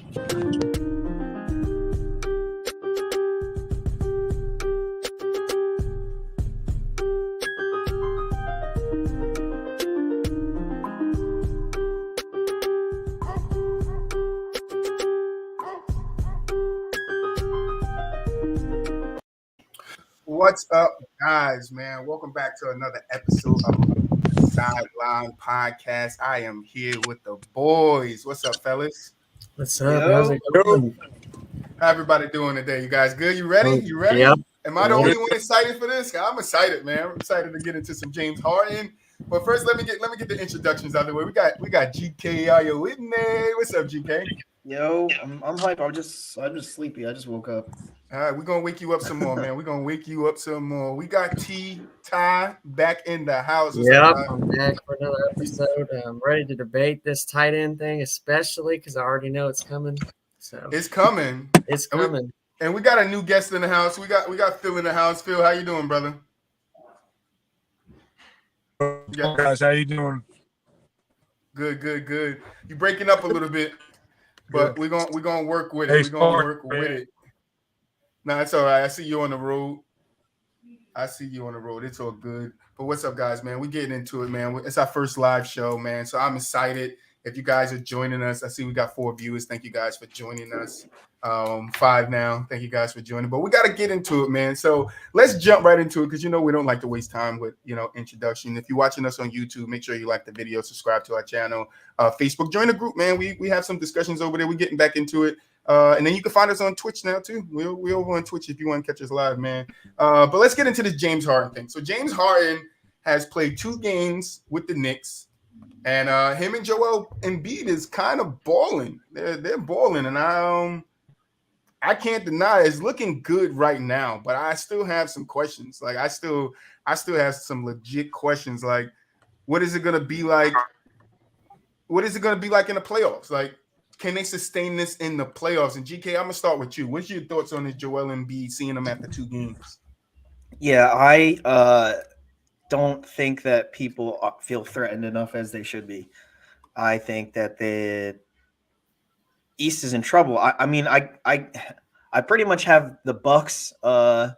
What's up, guys, man? Welcome back to another episode of Sideline Podcast. I am here with the boys. What's up, fellas? What's up? How's it going? How everybody doing today? You guys good? You ready? You ready? Yep. Am I the only one excited for this? I'm excited, man. I'm excited to get into some James Harden. But first, let me get the introductions out of the way. We got GK. Are you with me? What's up, GK? Yo, I'm hype. I'm just sleepy. I just woke up. All right, we're gonna wake you up some more, man. We're gonna wake you up some more. We got Ty back in the house. Yep, I'm back for another episode. I'm ready to debate this tight end thing, especially because I already know it's coming. So it's coming. It's coming. And we got a new guest in the house. We got Phil in the house. Phil, how you doing, brother? Guys, how you doing? Good. You breaking up a little bit, but we're gonna work with it. We're gonna work with it. No, it's all right. I see you on the road. It's all good. But what's up, guys, man? We're getting into it, man. It's our first live show, man. So I'm excited. If you guys are joining us, I see we got 4 viewers. Thank you guys for joining us. 5 now. Thank you guys for joining. But we got to get into it, man. So let's jump right into it because, we don't like to waste time with, introduction. If you're watching us on YouTube, make sure you like the video, subscribe to our channel. Facebook, join the group, man. We have some discussions over there. We're getting back into it. And then you can find us on Twitch now, too. We're over on Twitch if you want to catch us live, man. But let's get into this James Harden thing. So James Harden has played 2 games with the Knicks. And him and Joel Embiid is kind of balling. They're balling. And I can't deny it's looking good right now. But I still have some questions. Like, I still have some legit questions. Like, what is it going to be like? What is it going to be like in the playoffs? Like, can they sustain this in the playoffs? And GK, I'm gonna start with you. What's your thoughts on this Joel Embiid, seeing him after 2 games? Yeah, I don't think that people feel threatened enough as they should be. I think that the East is in trouble. I mean, I pretty much have the Bucks and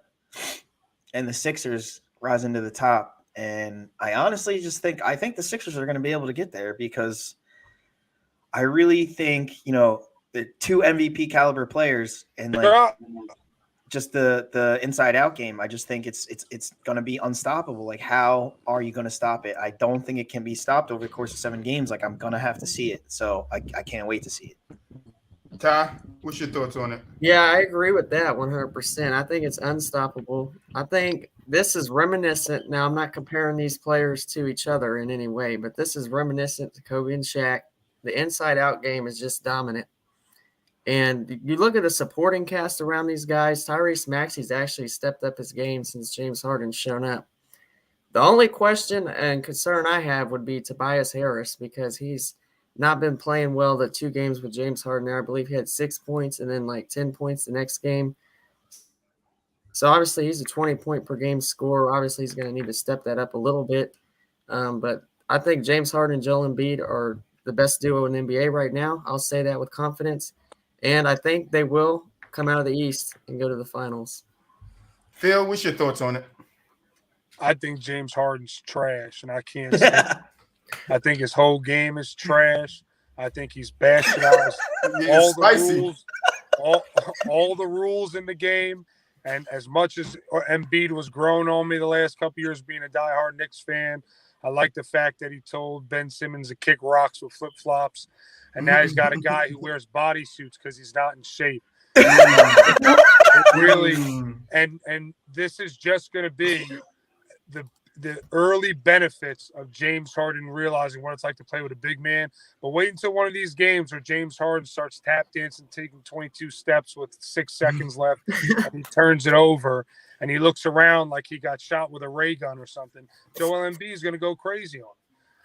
the Sixers rising to the top, and I honestly just think the Sixers are going to be able to get there because I really think, the 2 MVP caliber players and just the inside out game. I just think it's going to be unstoppable. Like, how are you going to stop it? I don't think it can be stopped over the course of 7 games. Like, I'm going to have to see it. So I can't wait to see it. Ty, what's your thoughts on it? Yeah, I agree with that 100%. I think it's unstoppable. I think this is reminiscent. Now, I'm not comparing these players to each other in any way, but this is reminiscent to Kobe and Shaq. The inside-out game is just dominant. And you look at the supporting cast around these guys, Tyrese Maxey's actually stepped up his game since James Harden's shown up. The only question and concern I have would be Tobias Harris because he's not been playing well the 2 games with James Harden. I believe he had 6 points and then 10 points the next game. So obviously he's a 20-point-per-game scorer. Obviously he's going to need to step that up a little bit. But I think James Harden and Joel Embiid are the best duo in the NBA right now. I'll say that with confidence. And I think they will come out of the East and go to the finals. Phil, what's your thoughts on it? I think James Harden's trash, and I can't say it. I think his whole game is trash. I think he's bastardized all the rules in the game. And as much as Embiid was growing on me the last couple years being a diehard Knicks fan, I like the fact that he told Ben Simmons to kick rocks with flip-flops, and now he's got a guy who wears bodysuits because he's not in shape. Really, and this is just going to be the early benefits of James Harden realizing what it's like to play with a big man. But wait until one of these games where James Harden starts tap dancing, taking 22 steps with 6 seconds left, and he turns it over, and he looks around like he got shot with a ray gun or something. Joel Embiid is going to go crazy on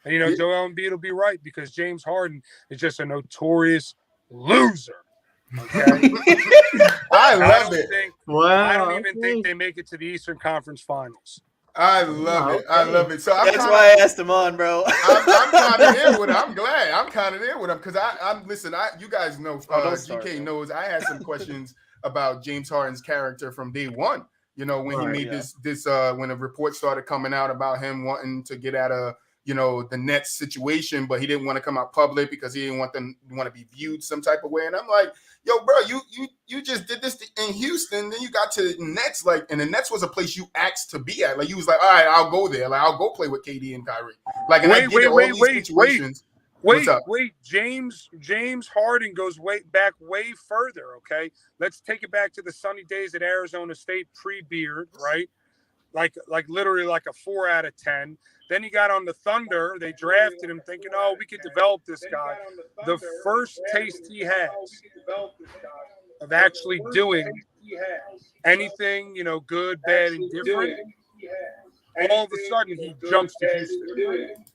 him. And, Joel Embiid will be right because James Harden is just a notorious loser. Okay? I love it. I don't even think they make it to the Eastern Conference Finals. I love it. I love it. So That's why I asked him on, bro. I'm kind of there with him. I'm glad. I'm kind of there with him because I'm listen. You guys know, GK knows. I had some questions about James Harden's character from day one. You know, when he made this when a report started coming out about him wanting to get out of the Nets situation, but he didn't want to come out public because he didn't want to be viewed some type of way. And I'm like, yo, bro, you just did this in Houston, then you got to the Nets, like, and the Nets was a place you asked to be at. Like, you was like, all right, I'll go there. Like, I'll go play with KD and Kyrie. Like, and wait. James Harden goes way further. Okay, let's take it back to the sunny days at Arizona State pre-Beard, right? Like literally like a 4 out of 10. Then he got on the Thunder. They drafted him thinking, oh, we could develop this guy. The first taste he has of actually doing anything, good, bad, and different, all of a sudden he jumps to Houston.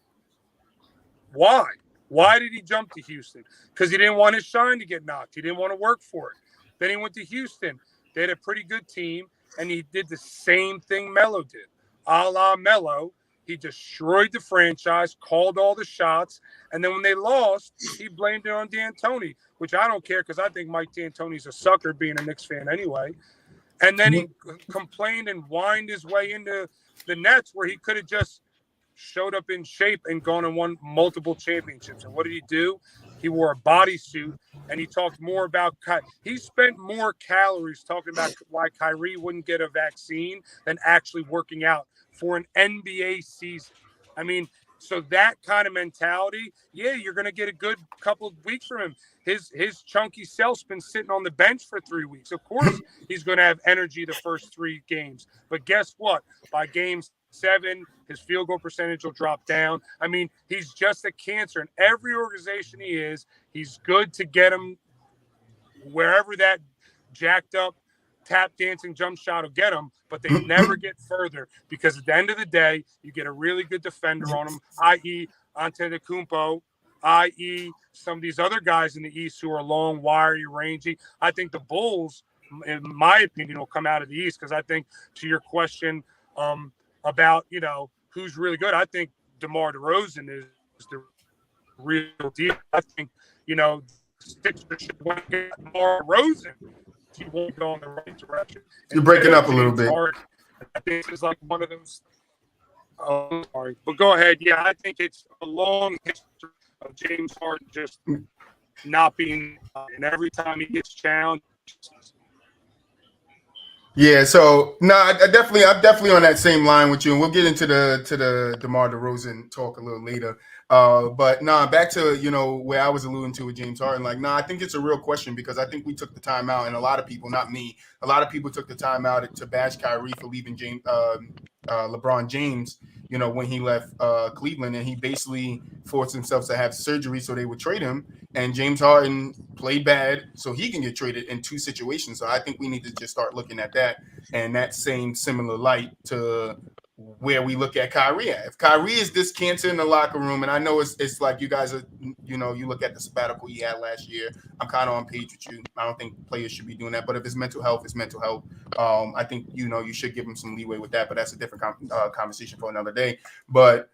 Why? Why did he jump to Houston? Because he didn't want his shine to get knocked. He didn't want to work for it. Then he went to Houston. They had a pretty good team, and he did the same thing Melo did. A la Melo, he destroyed the franchise, called all the shots, and then when they lost, he blamed it on D'Antoni, which I don't care because I think Mike D'Antoni's a sucker being a Knicks fan anyway. And then he complained and whined his way into the Nets where he could have just showed up in shape and gone and won multiple championships. And what did he do? He wore a bodysuit, and he talked more about he spent more calories talking about why Kyrie wouldn't get a vaccine than actually working out for an NBA season. I mean, so that kind of mentality, you're going to get a good couple of weeks from him. His chunky self's been sitting on the bench for 3 weeks. Of course, he's going to have energy the first 3 games. But guess what? By game 7, his field goal percentage will drop down. I mean, he's just a cancer. In every organization he is, he's good to get him wherever that jacked up tap dancing jump shot will get him, but they never get further because at the end of the day, you get a really good defender on him, i.e. Antetokounmpo, i.e. some of these other guys in the East who are long, wiry, rangy. I think the Bulls, in my opinion, will come out of the East because I think to your question about, who's really good, I think DeRozen is the real deal. I think, Sixers should want to get DeRozen. He won't go in the right direction. You're breaking up a little bit. I think it's like one of those. Oh, sorry, but go ahead. Yeah, I think it's a long history of James Harden just not being, and every time he gets challenged. Yeah, so I'm definitely on that same line with you, and we'll get into the DeMar DeRozan talk a little later. But back to where I was alluding to with James Harden. I think it's a real question because I think we took the time out, and a lot of people, not me, a lot of people took the time out to bash Kyrie for leaving LeBron James. When he left Cleveland, and he basically forced himself to have surgery so they would trade him. And James Harden played bad, so he can get traded in 2 situations. So I think we need to just start looking at that and that same similar light to where we look at Kyrie at. If Kyrie is this cancer in the locker room, and I know it's like you guys are, you look at the sabbatical he had last year. I'm kind of on page with you. I don't think players should be doing that. But if it's mental health, it's mental health. I think, you should give him some leeway with that. But that's a different conversation for another day. But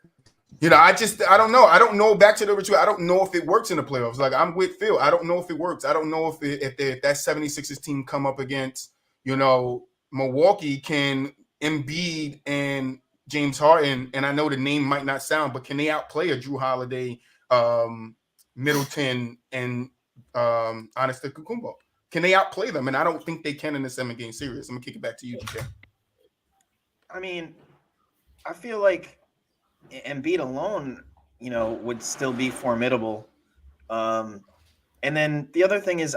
I don't know. I don't know. Back to the ritual. I don't know if it works in the playoffs. Like, I'm with Phil. I don't know if it works. I don't know if that 76ers team come up against, Milwaukee, can Embiid and James Harden, and I know the name might not sound, but can they outplay a Drew Holiday, Middleton, and Antetokounmpo? Can they outplay them? And I don't think they can in the 7-game series. I'm gonna kick it back to you, GK. I mean, I feel like Embiid alone, would still be formidable. And then the other thing is,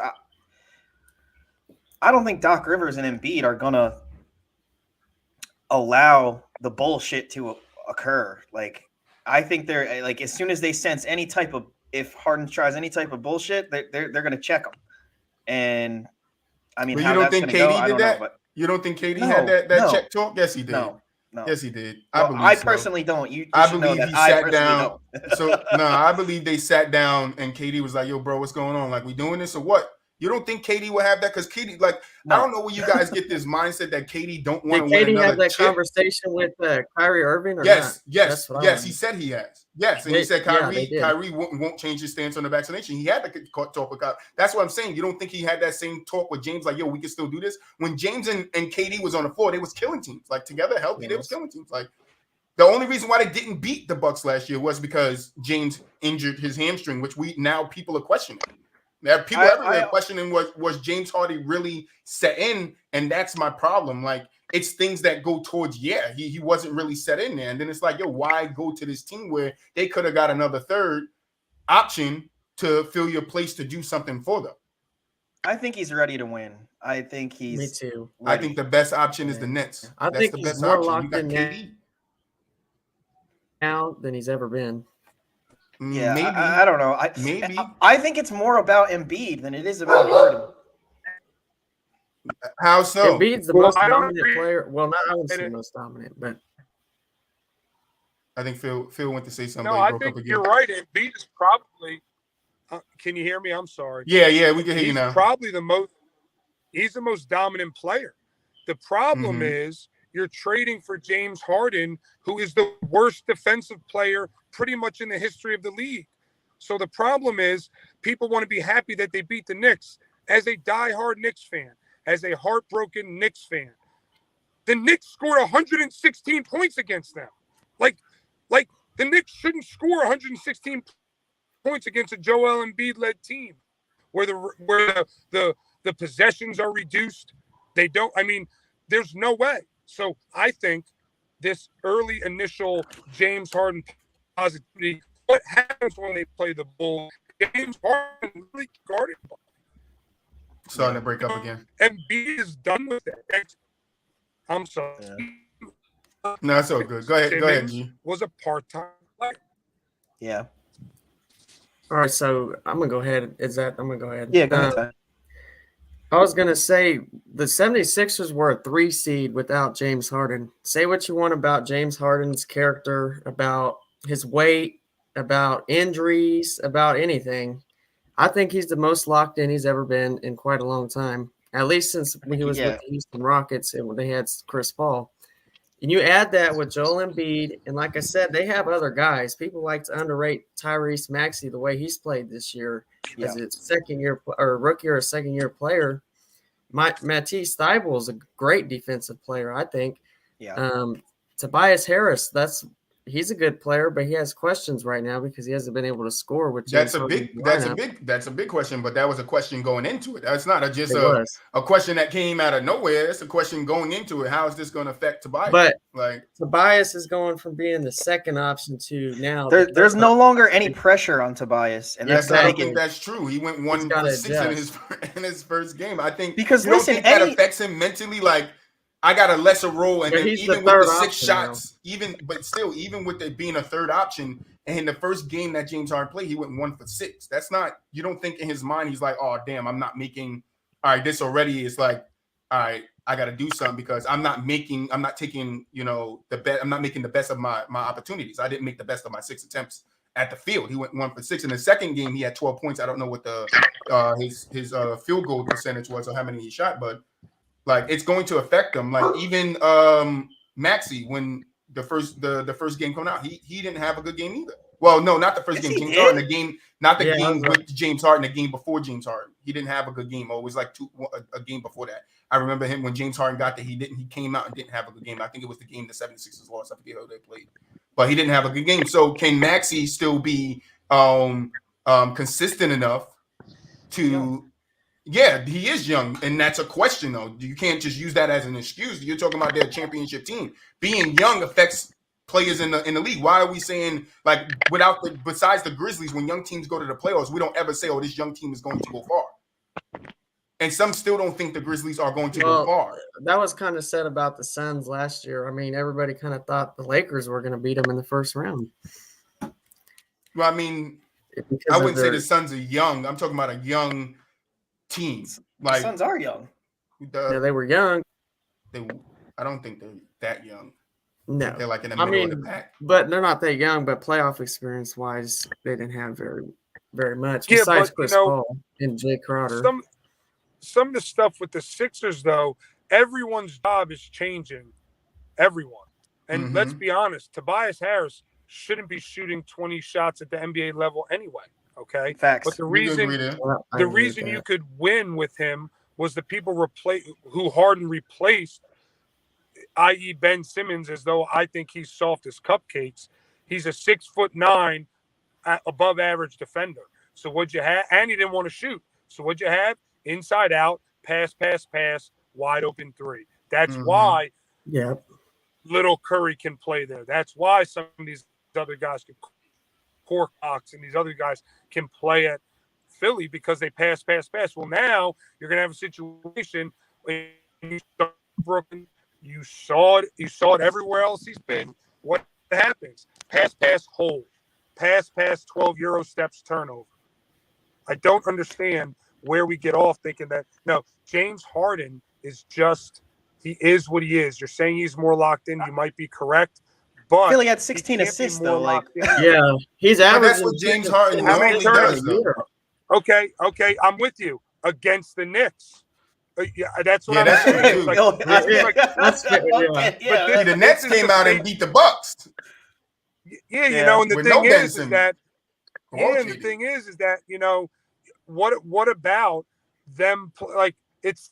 I don't think Doc Rivers and Embiid are gonna allow the bullshit to occur. Like, I think they're like, as soon as they sense any type of, if Harden tries any type of bullshit, they're gonna check him. And I mean, how that's gonna go, I don't know. But you don't think KD had that check talk? Yes, he did. No. Yes, he did. I personally don't. I believe he sat down. So I believe they sat down and KD was like, "Yo, bro, what's going on? Like, we doing this or what?" You don't think KD will have that? Because KD, like, No. I don't know where you guys get this mindset that KD don't want Did to win KD another have that chip. conversation with Kyrie Irving or Yes, not? yes, That's what I yes. want. He said he has. Yes, and he said Kyrie won't change his stance on the vaccination. He had to talk with Kyrie. That's what I'm saying. You don't think he had that same talk with James? Like, yo, we can still do this. When James and KD was on the floor, they was killing teams. Like together, healthy, they was killing teams. Like the only reason why they didn't beat the Bucks last year was because James injured his hamstring, which people are questioning. There are people everywhere questioning was James Harden really set in, and that's my problem. Like it's things that go towards he wasn't really set in there, and then it's like, yo, why go to this team where they could have got another third option to fill your place to do something for them? I think he's ready to win. I think he's. Me too. Ready. I think the best option is the Nets. I That's think the he's best more option. locked You got in KD now than he's ever been. Yeah, maybe. I don't know. I think it's more about Embiid than it is about Harden. How so? Embiid's the most dominant player. Well, not I would say most dominant, but I think Phil went to say something. No, I think you're right. Embiid is probably. Can you hear me? I'm sorry. Yeah, we can hear you now. He's the most dominant player. The problem is you're trading for James Harden, who is the worst defensive player pretty much in the history of the league. So the problem is people want to be happy that they beat the Knicks. As a diehard Knicks fan, as a heartbroken Knicks fan, the Knicks scored 116 points against them. Like the Knicks shouldn't score 116 points against a Joel Embiid-led team, where the possessions are reduced. They don't. I mean, there's no way. So I think this early initial James Harden positivity. What happens when they play the Bulls? James Harden really guarded. Starting to break up again. Embiid is done with it. I'm sorry. Yeah. No, it's all good. Go ahead, G. Was a part-time player. Yeah. All right, so I'm gonna go ahead. I'm gonna go ahead. Yeah, go ahead. I was gonna say the 76ers were a 3 seed without James Harden. Say what you want about James Harden's character, about his weight, about injuries, about anything. I think he's the most locked in he's ever been in quite a long time. At least since he was with the Houston Rockets and when they had Chris Paul. And you add that with Joel Embiid, and like I said, they have other guys. People like to underrate Tyrese Maxey the way he's played this year as a second-year or rookie or a second-year player. Matisse Thybulle is a great defensive player, I think. Yeah. Tobias Harris, he's a good player, but he has questions right now because he hasn't been able to score with James Harden. That's a big question, but that was a question going into it. That's not just a question that came out of nowhere. It's a question going into it. How is this going to affect Tobias? But Tobias is going from being the second option to now. There's no longer any pressure on Tobias, and I don't think that's true. He went 1 for 6 in his first game. I think because you don't think that affects him mentally, like. I got a lesser role, and then even with the 6 shots, even with it being a third option, and in the first game that James Harden played, he went 1 for 6. That's not. You don't think in his mind he's like, oh damn, I'm not making. All right, this already is like, all right, I got to do something because I'm not taking, the best. I'm not making the best of my opportunities. I didn't make the best of my 6 attempts at the field. He went 1 for 6. In the second game, he had 12 points. I don't know what his field goal percentage was or how many he shot, but. Like it's going to affect them. Like even Maxey, when the first game coming out, he didn't have a good game either. Well, no, not the first game. James Harden, the game, not the game with James Harden, the game before James Harden. He didn't have a good game. Always like a game before that. I remember him when James Harden got there. He came out and didn't have a good game. I think it was the game the 76ers lost. I forget how they played, but he didn't have a good game. So can Maxey still be consistent enough to? Yeah, he is young, and that's a question, though. You can't just use that as an excuse. You're talking about their championship team. Being young affects players in the league. Why are we saying, like, besides the Grizzlies, when young teams go to the playoffs, we don't ever say, oh, this young team is going to go far. And some still don't think the Grizzlies are going to go far. That was kind of said about the Suns last year. I mean, everybody kind of thought the Lakers were going to beat them in the first round. Well, I mean, I wouldn't say the Suns are young. I'm talking about a young teams. Like the Suns are young. Yeah, they were young. I don't think they're that young. No, they're like in the middle of the pack. But they're not that young. But playoff experience wise, they didn't have very much. Besides Chris Paul and Jay Crowder. some of the stuff with the Sixers, though, everyone's job is changing. Everyone. And let's be honest, Tobias Harris shouldn't be shooting 20 shots at the NBA level anyway. Okay. Facts. But the reason you could win with him was the people who Harden replaced, i.e. Ben Simmons, as though I think he's soft as cupcakes. He's a 6'9" above average defender. So what'd you have? And he didn't want to shoot. So what'd you have? Inside out, pass, wide open three. That's why little Curry can play there. That's why some of these other guys can, Cox and these other guys can play at Philly because they pass. Well, now you're going to have a situation when you start Brooklyn. You saw it everywhere else he's been. What happens? Pass, hold. Pass, 12 Euro steps, turnover. I don't understand where we get off thinking that, no, James Harden is just, he is what he is. You're saying he's more locked in. You might be correct. But Philly had 16 assists, though. Like, yeah, he's averaging. That's what James Harden normally does, though. Okay, I'm with you. Against the Knicks. Yeah, that's what I'm saying. The Nets came out and beat the Bucks. Yeah, you know, and the thing is that, and the thing is that, you know, what about them? Like, it's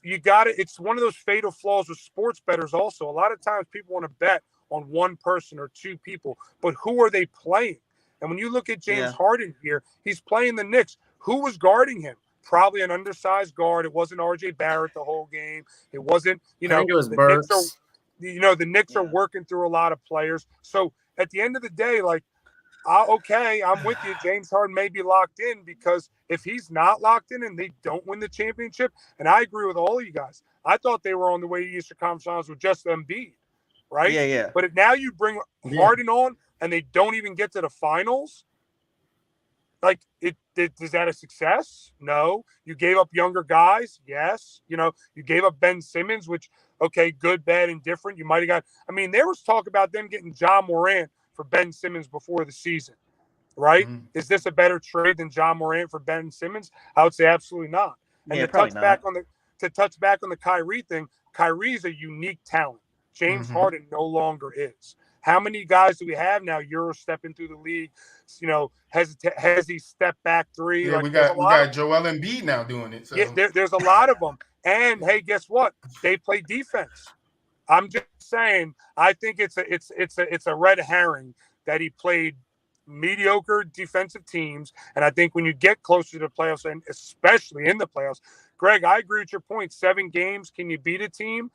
one of those fatal flaws with sports bettors. Also, a lot of times people want to bet on one person or two people, but who are they playing? And when you look at James Harden here, he's playing the Knicks. Who was guarding him? Probably an undersized guard. It wasn't RJ Barrett the whole game. It wasn't, you know, I think it was Burks. The Knicks are working through a lot of players. So at the end of the day, like, okay, I'm with you. James Harden may be locked in, because if he's not locked in and they don't win the championship, and I agree with all of you guys, I thought they were on the way to Eastern Conference Finals with just Embiid, right? Yeah. But if now you bring Harden on and they don't even get to the finals, like, is that a success? No. You gave up younger guys? Yes. You know, you gave up Ben Simmons, which, okay, good, bad, and different. You might have got – I mean, there was talk about them getting Ja Morant for Ben Simmons before the season, right? Is this a better trade than Ja Morant for Ben Simmons? I would say absolutely not. And to touch back on the Kyrie thing, Kyrie's a unique talent. James Harden no longer is. How many guys do we have now? Euro stepping through the league, you know, has he stepped back three? Yeah, like, we got Joel Embiid now doing it. So. Yeah, there's a lot of them. And hey, guess what? They play defense. I'm just saying, I think it's a red herring that he played mediocre defensive teams. And I think when you get closer to the playoffs, and especially in the playoffs, Greg, I agree with your point. 7 games, can you beat a team?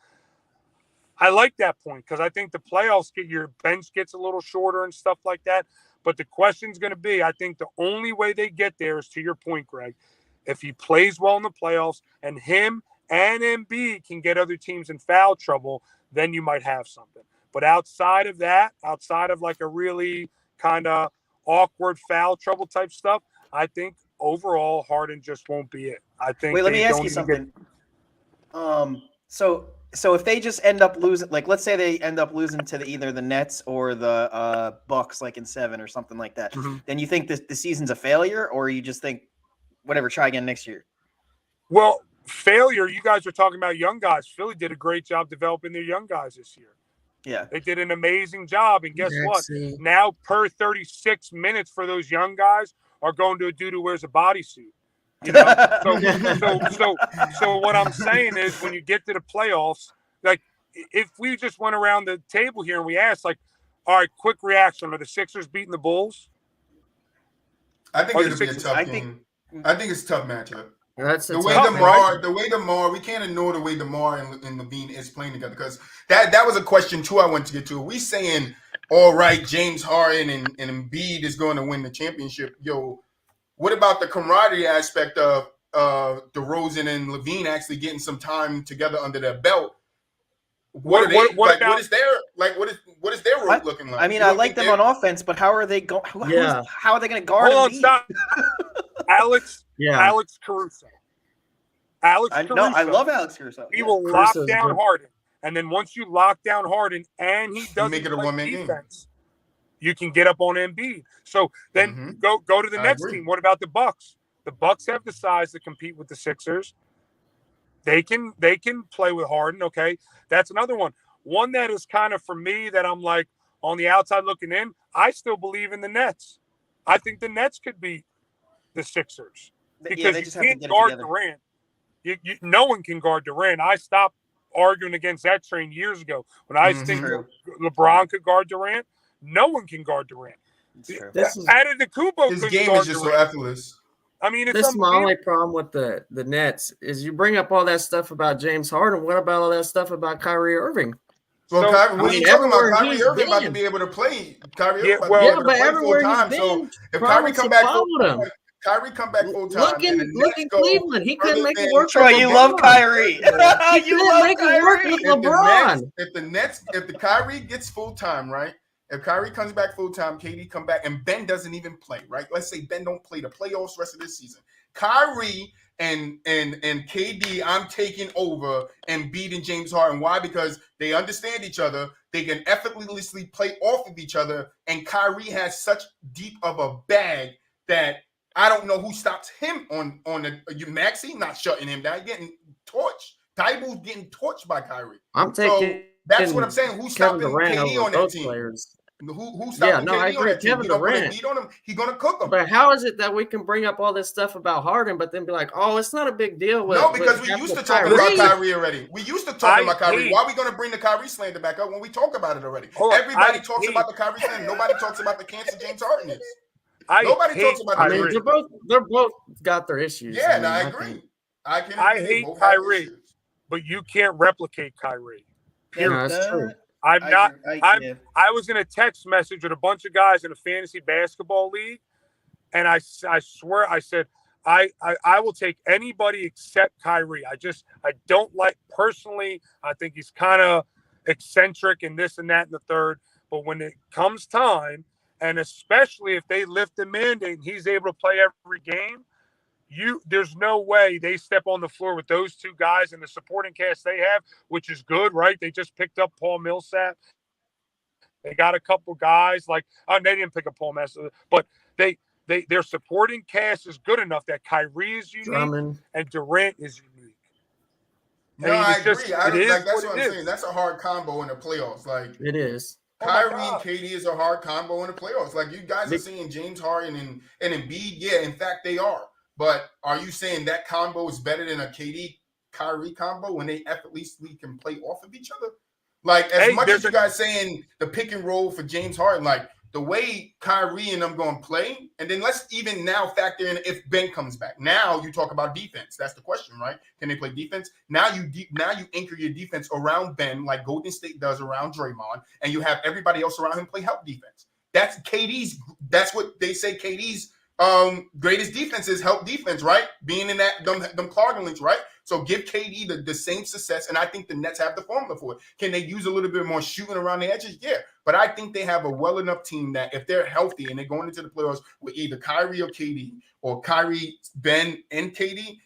I like that point, because I think the playoffs your bench gets a little shorter and stuff like that. But the question's going to be, I think the only way they get there is, to your point, Greg, if he plays well in the playoffs and him and Embiid can get other teams in foul trouble, then you might have something. But outside of that, outside of like a really kind of awkward foul trouble type stuff, I think overall Harden just won't be it. I think. Wait, let me ask you something. So if they just end up losing, like, let's say they end up losing to either the Nets or the Bucks, like in 7 or something like that, then you think the season's a failure, or you just think, whatever, try again next year? Well, failure, you guys are talking about young guys. Philly did a great job developing their young guys this year. Yeah. They did an amazing job. And guess what? Now, per 36 minutes for those young guys are going to a dude who wears a bodysuit. You know, so what I'm saying is, when you get to the playoffs, like, if we just went around the table here and we asked, like, all right, quick reaction, are the Sixers beating the Bulls? I think it'll be a tough game. I think it's a tough matchup. That's the way DeMar, we can't ignore the way DeMar and Levine is playing together, because that was a question too I wanted to get to. Are we saying, all right, James Harden and Embiid is going to win the championship? Yo, what about the camaraderie aspect of DeRozen and Levine actually getting some time together under their belt? What is their role looking like? I mean, I like them on offense, but how are they going? How are they going to guard? Hold on, stop. Alex Caruso. I love Alex Caruso. He will lock down Harden, and then once you lock down Harden and he doesn't make it a one-man defense, you can get up on Embiid. So then go to the next team. What about the Bucks? The Bucks have the size to compete with the Sixers. They can play with Harden. Okay, that's another one. One that is kind of for me that I'm like on the outside looking in. I still believe in the Nets. I think the Nets could beat the Sixers because they you just have to can't get it guard together. Durant. No one can guard Durant. I stopped arguing against that train years ago when I think True. LeBron could guard Durant. No one can guard Durant. It's true. Antetokounmpo His couldn't game guard is just Durant. so effortless. I mean, it's This is my unbelievable. only problem with the Nets is you bring up all that stuff about James Harden. What about all that stuff about Kyrie Irving? Well, So, Kyrie, what are you talking about? Kyrie Irving about to been. be able to play. Kyrie Yeah, Irving about well- to be able to play everywhere full he's time. been, So if Kyrie problems come have back followed full him. time, Kyrie come back full time. Look and in the Nets go Cleveland. He couldn't further make it than- work. Troy, with you LeBron. love Kyrie. He You couldn't love make it work Kyrie. with LeBron. If the Kyrie gets full time, right? If Kyrie comes back full time, KD come back, and Ben doesn't even play, right? Let's say Ben don't play the playoffs rest of this season. Kyrie and KD, I'm taking over and beating James Harden. Why? Because they understand each other. They can effortlessly play off of each other, and Kyrie has such deep of a bag that I don't know who stops him on the Maxey not shutting him down. He's getting torched. Tybull's getting torched by Kyrie. I'm taking. That's what I'm saying. Who's Kevin stopping Durant KD over on that both team? players. Who's stopping no, I KD on agree. that team? Kevin You don't put a Durant. heat on him, he's gonna cook him. But how is it that we can bring up all this stuff about Harden, but then be like, "Oh, it's not a big deal"? No, because we used to talk about Kyrie already. We used to talk about Kyrie. Why are we going to bring the Kyrie slander back up when we talk about it already? Everybody talks about the Kyrie slander. Nobody talks about the cancer James Harden is. Nobody talks about I mean, they're both got their issues. Yeah, and I agree. I hate Kyrie, but you can't replicate Kyrie. No, that's true. I was in a text message with a bunch of guys in a fantasy basketball league, and I swear I said I will take anybody except Kyrie. I don't like personally. I think he's kind of eccentric and this and that and the third. But when it comes time, and especially if they lift the mandate and he's able to play every game, there's no way they step on the floor with those two guys and the supporting cast they have, which is good, right? They just picked up Paul Millsap. They got a couple guys they didn't pick up Paul Millsap, but their supporting cast is good enough that Kyrie is unique and Durant is unique. No, I agree. That's what I'm saying. That's a hard combo in the playoffs. Like it is. Kyrie and KD is a hard combo in the playoffs. Like you guys are seeing James Harden and Embiid. Yeah, in fact they are. But are you saying that combo is better than a KD-Kyrie combo when they effortlessly can play off of each other? Like, as much as you guys saying the pick and roll for James Harden, like, the way Kyrie and them going to play, and then let's even now factor in if Ben comes back. Now you talk about defense. That's the question, right? Can they play defense? Now you anchor your defense around Ben like Golden State does around Draymond, and you have everybody else around him play help defense. That's what they say KD's greatest defense is help defense, right? Being in them clogging links, right? So give KD the same success, and I think the Nets have the formula for it. Can they use a little bit more shooting around the edges? Yeah, but I think they have a well enough team that if they're healthy and they're going into the playoffs with either Kyrie or KD or Kyrie, Ben, and KD,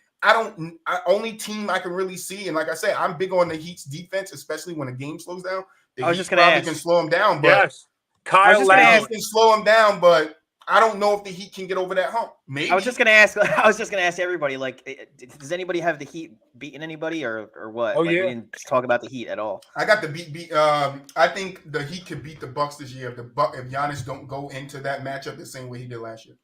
only team I can really see, and like I said, I'm big on the Heat's defense, especially when a game slows down. I was just going to ask. Can slow them down, but yes, Kyle Lowry can slow them down, but I don't know if the Heat can get over that hump. Maybe. I was just gonna ask everybody, like, does anybody have the Heat beating anybody or what? Oh, like, yeah. We didn't talk about the Heat at all. I got the beat. I think the Heat could beat the Bucks this year if Giannis don't go into that matchup the same way he did last year.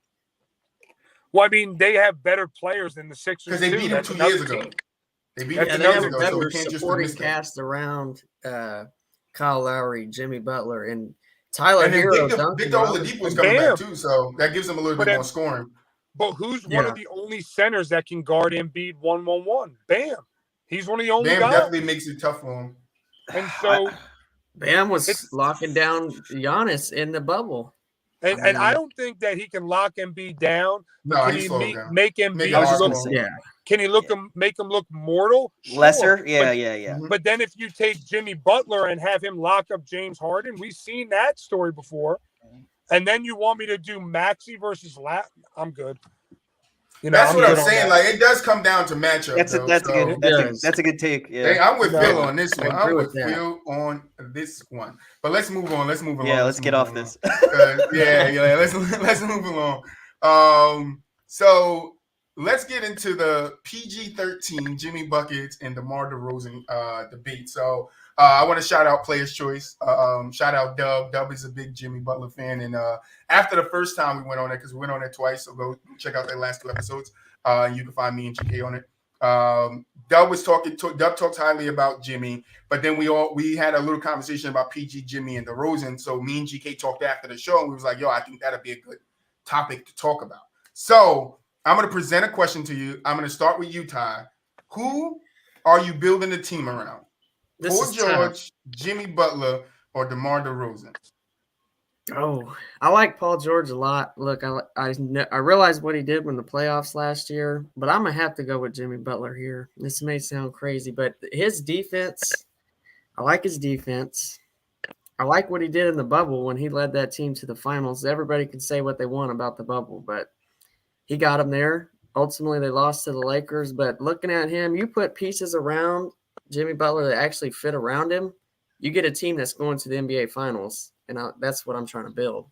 Well, I mean, they have better players than the Sixers because they beat them 2 years ago. They beat them 2 years ago, so we can't just supporting cast around Kyle Lowry, Jimmy Butler, and Tyler Hero. Victor Oladipo's coming back too, so that gives them a little bit more scoring. But who's one of the only centers that can guard Embiid 1-1-1? Bam. He's one of the only guys. Bam definitely makes it tough for him. And so Bam was locking down Giannis in the bubble. And I don't think that he can lock Embiid down. No, can he's make Embiid look? Can he make him look mortal? Sure. Lesser? Yeah. But then if you take Jimmy Butler and have him lock up James Harden, we've seen that story before. And then you want me to do Maxey versus Lat? I'm good. That's what I'm saying. Like, it does come down to matchup. That's a good take. Yeah, hey, I'm with Phil on this one. I'm with Phil on this one. But let's move on. Yeah, let's get off this. Yeah. Let's move along. So let's get into the PG13 Jimmy Buckets and DeMar DeRozan debate. So I want to shout out Player's Choice. Shout out Dub. Dub is a big Jimmy Butler fan. And after the first time we went on it, because we went on it twice, so go check out their last 2 episodes. You can find me and GK on it. Dub talks highly about Jimmy, but then we had a little conversation about PG, Jimmy, and DeRozan. So me and GK talked after the show, and we was like, yo, I think that'd be a good topic to talk about. So I'm going to present a question to you. I'm going to start with you, Ty. Who are you building the team around? Paul George, Jimmy Butler, or DeMar DeRozan? Oh, I like Paul George a lot. Look, I realized what he did in the playoffs last year, but I'm going to have to go with Jimmy Butler here. This may sound crazy, but his defense, I like his defense. I like what he did in the bubble when he led that team to the finals. Everybody can say what they want about the bubble, but he got them there. Ultimately, they lost to the Lakers, but looking at him, you put pieces around Jimmy Butler that actually fit around him, you get a team that's going to the NBA Finals, and that's what I'm trying to build.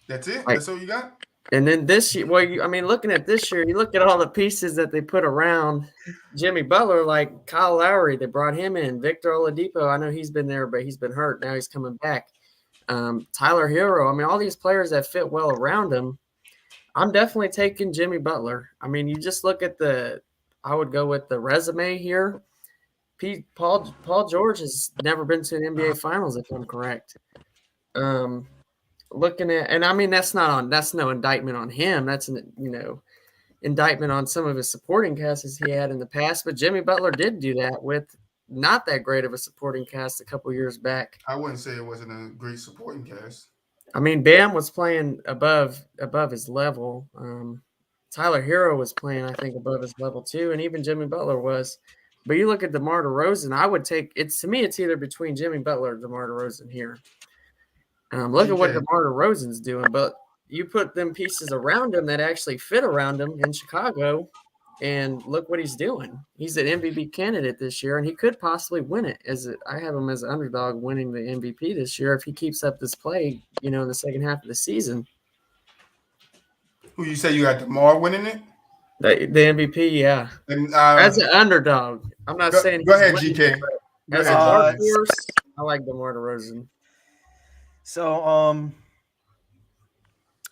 That's it? That's all you got? And then this year, looking at this year, you look at all the pieces that they put around Jimmy Butler, like Kyle Lowry, they brought him in. Victor Oladipo, I know he's been there, but he's been hurt. Now he's coming back. Tyler Hero, all these players that fit well around him. I'm definitely taking Jimmy Butler. You just look at I would go with the resume here. Paul George has never been to an NBA Finals, if I'm correct. Looking at, and that's no indictment on him. That's an indictment on some of his supporting casts he had in the past. But Jimmy Butler did do that with not that great of a supporting cast a couple years back. I wouldn't say it wasn't a great supporting cast. Bam was playing above his level. Tyler Hero was playing, I think, above his level too, and even Jimmy Butler was. But you look at DeMar DeRozan, I would take it. To me, it's either between Jimmy Butler or DeMar DeRozan here. Look at what DeMar DeRozan's doing, but you put them pieces around him that actually fit around him in Chicago, and look what he's doing. He's an MVP candidate this year, and he could possibly win it. I have him as an underdog winning the MVP this year if he keeps up this play, in the second half of the season. Who you say you got DeMar winning it? The MVP, yeah. And, as an underdog, I'm not saying. Go ahead, GK. As a dark horse, I like DeMar DeRozan. So,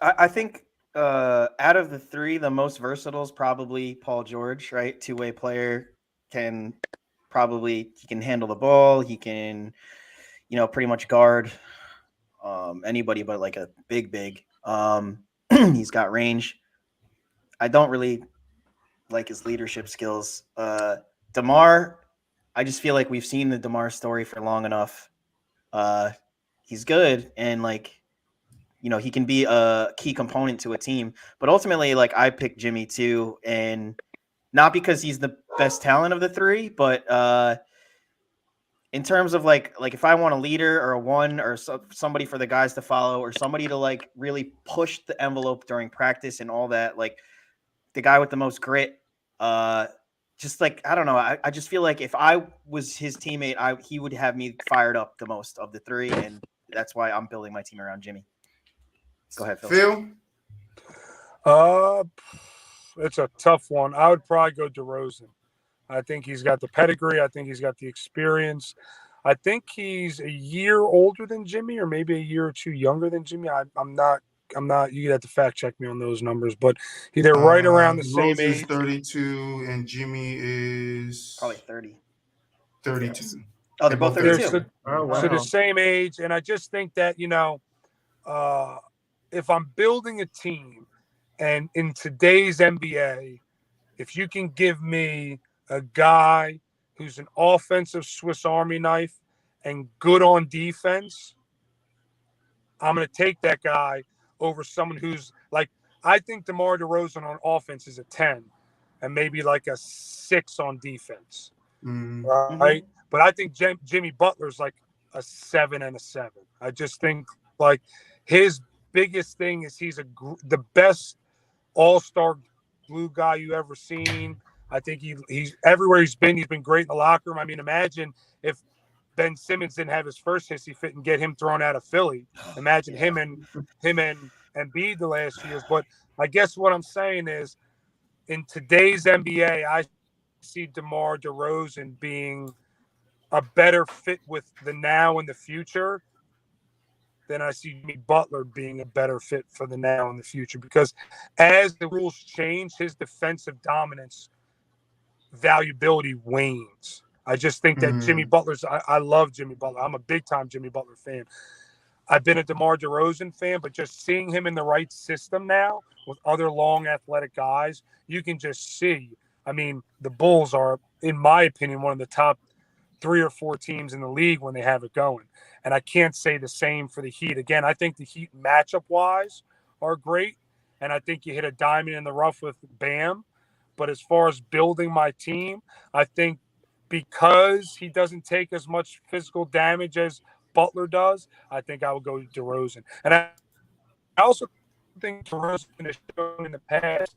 I think out of the 3, the most versatile is probably Paul George, right? 2-way player, he can handle the ball. He can, pretty much guard anybody but like a big. He's got range. I don't really like his leadership skills. DeMar, I just feel like we've seen the DeMar story for long enough. He's good, and he can be a key component to a team. But ultimately, I picked Jimmy too, and not because he's the best talent of the 3, but in terms of if I want a leader or a one or somebody for the guys to follow or somebody to really push the envelope during practice and all that, the guy with the most grit, I don't know. I just feel like if I was his teammate, he would have me fired up the most of the 3, and that's why I'm building my team around Jimmy. Go ahead, Phil. It's a tough one. I would probably go DeRozan. I think he's got the pedigree. I think he's got the experience. I think he's a year older than Jimmy, or maybe a year or 2 younger than Jimmy. I'm not. You have to fact check me on those numbers, but they're right around the same age. 32, and Jimmy is probably 30. 32. Yes. Oh, they're both 32. So the same age, and I just think that if I'm building a team, and in today's NBA, if you can give me a guy who's an offensive Swiss Army knife and good on defense, I'm going to take that guy over someone who's I think DeMar DeRozan on offense is a 10 and maybe a 6 on defense. Mm-hmm. Right? But I think Jimmy Butler's a 7 and a 7. I just think his biggest thing is he's the best all-star glue guy you ever seen. I think he's everywhere he's been great in the locker room. Imagine if Ben Simmons didn't have his first hissy fit and get him thrown out of Philly. Imagine him and Embiid the last years. But I guess what I'm saying is, in today's NBA, I see DeMar DeRozan being a better fit with the now and the future than I see Jimmy Butler being a better fit for the now and the future. Because as the rules change, his defensive dominance valuability wanes. I just think that Jimmy Butler's – I love Jimmy Butler. I'm a big-time Jimmy Butler fan. I've been a DeMar DeRozan fan, but just seeing him in the right system now with other long athletic guys, you can just see. I mean, the Bulls are, in my opinion, one of the top 3 or 4 teams in the league when they have it going. And I can't say the same for the Heat. Again, I think the Heat matchup-wise are great, and I think you hit a diamond in the rough with Bam. But as far as building my team, I think because he doesn't take as much physical damage as Butler does, I think I would go to DeRozan. And I also think DeRozan has shown in the past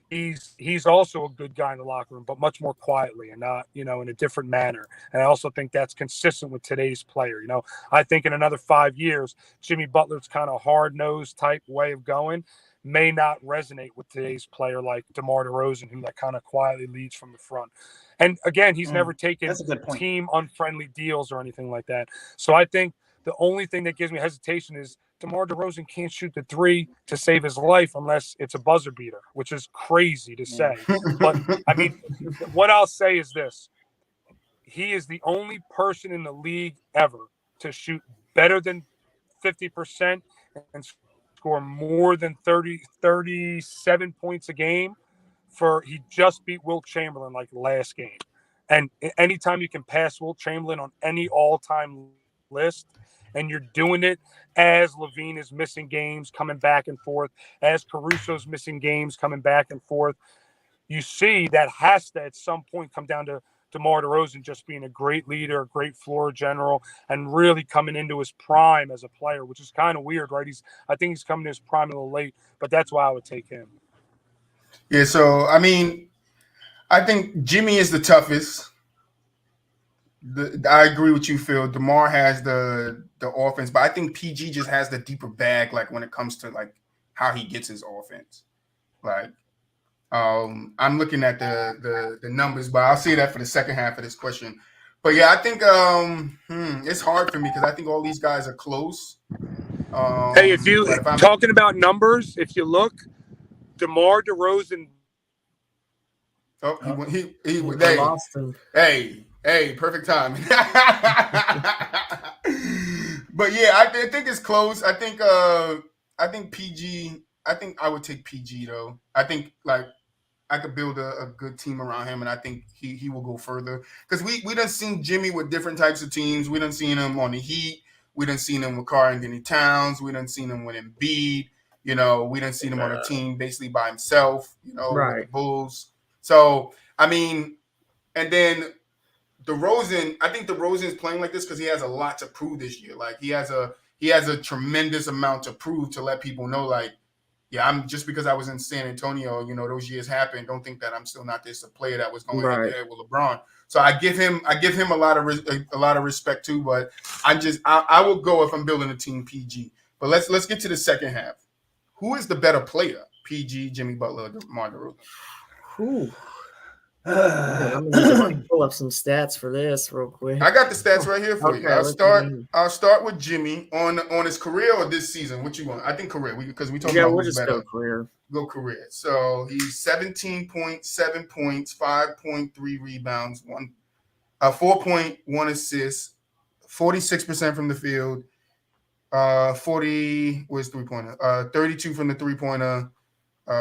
he's also a good guy in the locker room, but much more quietly and not, in a different manner. And I also think that's consistent with today's player. I think in another 5 years, Jimmy Butler's kind of hard-nosed type way of going may not resonate with today's player like DeMar DeRozan, who kind of quietly leads from the front. And again, he's never taken team unfriendly deals or anything like that. So I think the only thing that gives me hesitation is DeMar DeRozan can't shoot the 3 to save his life unless it's a buzzer beater, which is crazy to say. But I mean, what I'll say is this. He is the only person in the league ever to shoot better than 50% and score more than 37 points a game. He just beat Wilt Chamberlain like last game. And anytime you can pass Wilt Chamberlain on any all-time list, and you're doing it as LaVine is missing games, coming back and forth, as Caruso's missing games, coming back and forth, you see that has to at some point come down to DeMar DeRozan just being a great leader, a great floor general, and really coming into his prime as a player, which is kind of weird, right? I think he's coming to his prime a little late, but that's why I would take him. Yeah, so, I mean, I think Jimmy is the toughest. I agree with you, Phil. DeMar has the offense, but I think PG just has the deeper bag, like when it comes to like how he gets his offense. Like, I'm looking at the numbers, but I'll say that for the second half of this question. But yeah, I think it's hard for me because I think all these guys are close. Hey, if I'm talking about numbers, if you look, DeMar DeRozan. Oh, he lost him. Hey, perfect time. But yeah, I think it's close. I think PG. I think I would take PG though. I think like I could build a good team around him, and I think he will go further because we done seen Jimmy with different types of teams. We done seen him on the Heat. We done seen him with Karl-Anthony Towns. We done seen him with Embiid. We done seen him on a team basically by himself. Right. With the Bulls. So I mean, and then DeRozan, I think DeRozan is playing like this because he has a lot to prove this year. Like he has a tremendous amount to prove to let people know, like, yeah, I'm just because I was in San Antonio, those years happened. Don't think that I'm still not this a player that was going head to head with LeBron. So I give him a lot of respect too. But I will go if I'm building a team PG. But let's get to the second half. Who is the better player? PG, Jimmy Butler, DeMar DeRozan. I'm gonna pull up some stats for this real quick. I got the stats right here for you. I'll start with Jimmy on his career or this season. What you want? I think career because we talking about who's better. Go career. Go career. So he's 17.7 points, 5.3 rebounds, 4.1 assists, 46% from the field, 40 was 3-pointer, 32 from the 3-pointer.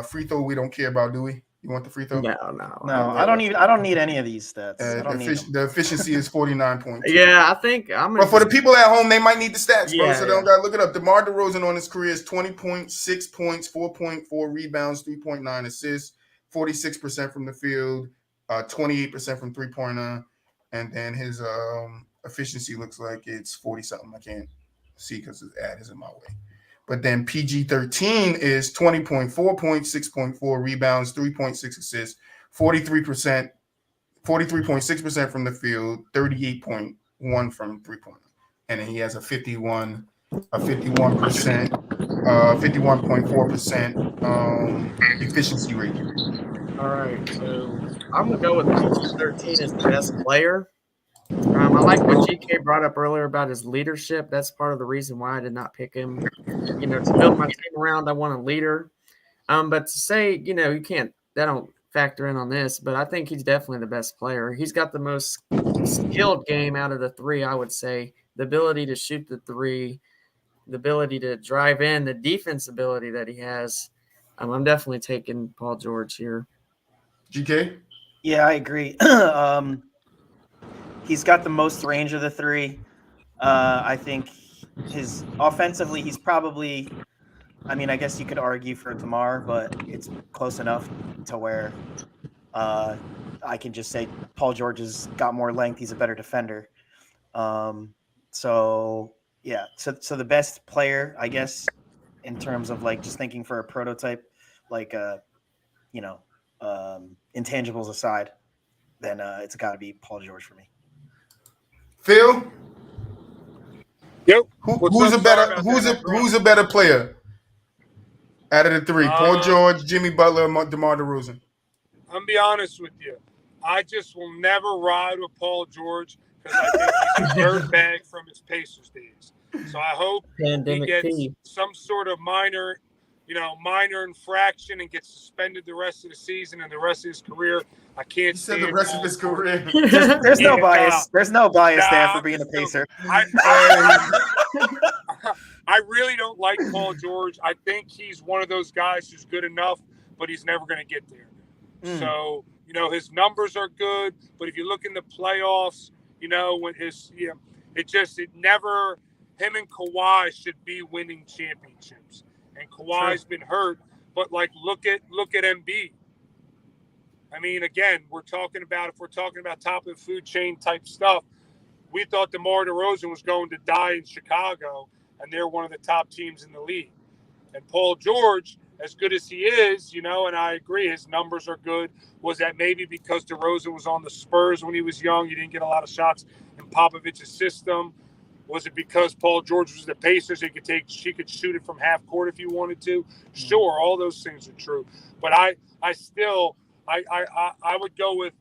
Free throw we don't care about, do we? You want the free throw? No. I don't need any of these stats. The efficiency is 49 Yeah, I think But for the people at home, they might need the stats, bro. So they don't gotta look it up. DeMar DeRozan on his career is 20.6 points, 4.4 rebounds, 3.9 assists, 46% from the field, 28% from 3-pointer, and then his efficiency looks like it's 40-something. I can't see because his ad is in my way. But then PG13 is 20.4 points, 6.4 rebounds, 3.6 assists, 43.6% from the field, 38.1 from 3-pointer. And then he has a 51 a 51%, 51.4% efficiency rate. All right, so I'm gonna go with PG13 as the best player. I like what GK brought up earlier about his leadership. That's part of the reason why I did not pick him. To build my team around, I want a leader. But to say, you can't, that don't factor in on this, but I think he's definitely the best player. He's got the most skilled game out of the three, I would say. The ability to shoot the three, the ability to drive in, the defense ability that he has. I'm definitely taking Paul George here. GK? Yeah, I agree. He's got the most range of the three. I think his offensively, he's probably, I guess you could argue for DeMar, but it's close enough to where I can just say Paul George has got more length. He's a better defender. So the best player, I guess, in terms of like just thinking for a prototype, like intangibles aside, then it's got to be Paul George for me. Phil? Yep. Who's a better player out of the three? Paul George, Jimmy Butler, DeMar DeRozan. I'm gonna be honest with you. I just will never ride with Paul George because I think he's a dirtbag from his Pacers days. So I hope he gets some sort of minor infraction and gets suspended the rest of the season and the rest of his career. I can't say the rest of his career. There's no bias. There's no bias there for being a Pacer. I really don't like Paul George. I think he's one of those guys who's good enough, but he's never going to get there. So, his numbers are good, but if you look in the playoffs, when him and Kawhi should be winning championships. And Kawhi's been hurt, but look at Embiid. Again, if we're talking about top of the food chain type stuff, we thought DeMar DeRozan was going to die in Chicago, and they're one of the top teams in the league. And Paul George, as good as he is, and I agree, his numbers are good. Was that maybe because DeRozan was on the Spurs when he was young? You didn't get a lot of shots in Popovich's system. Was it because Paul George was the Pacers? He could shoot it from half court if he wanted to. Sure, all those things are true. But I would go with,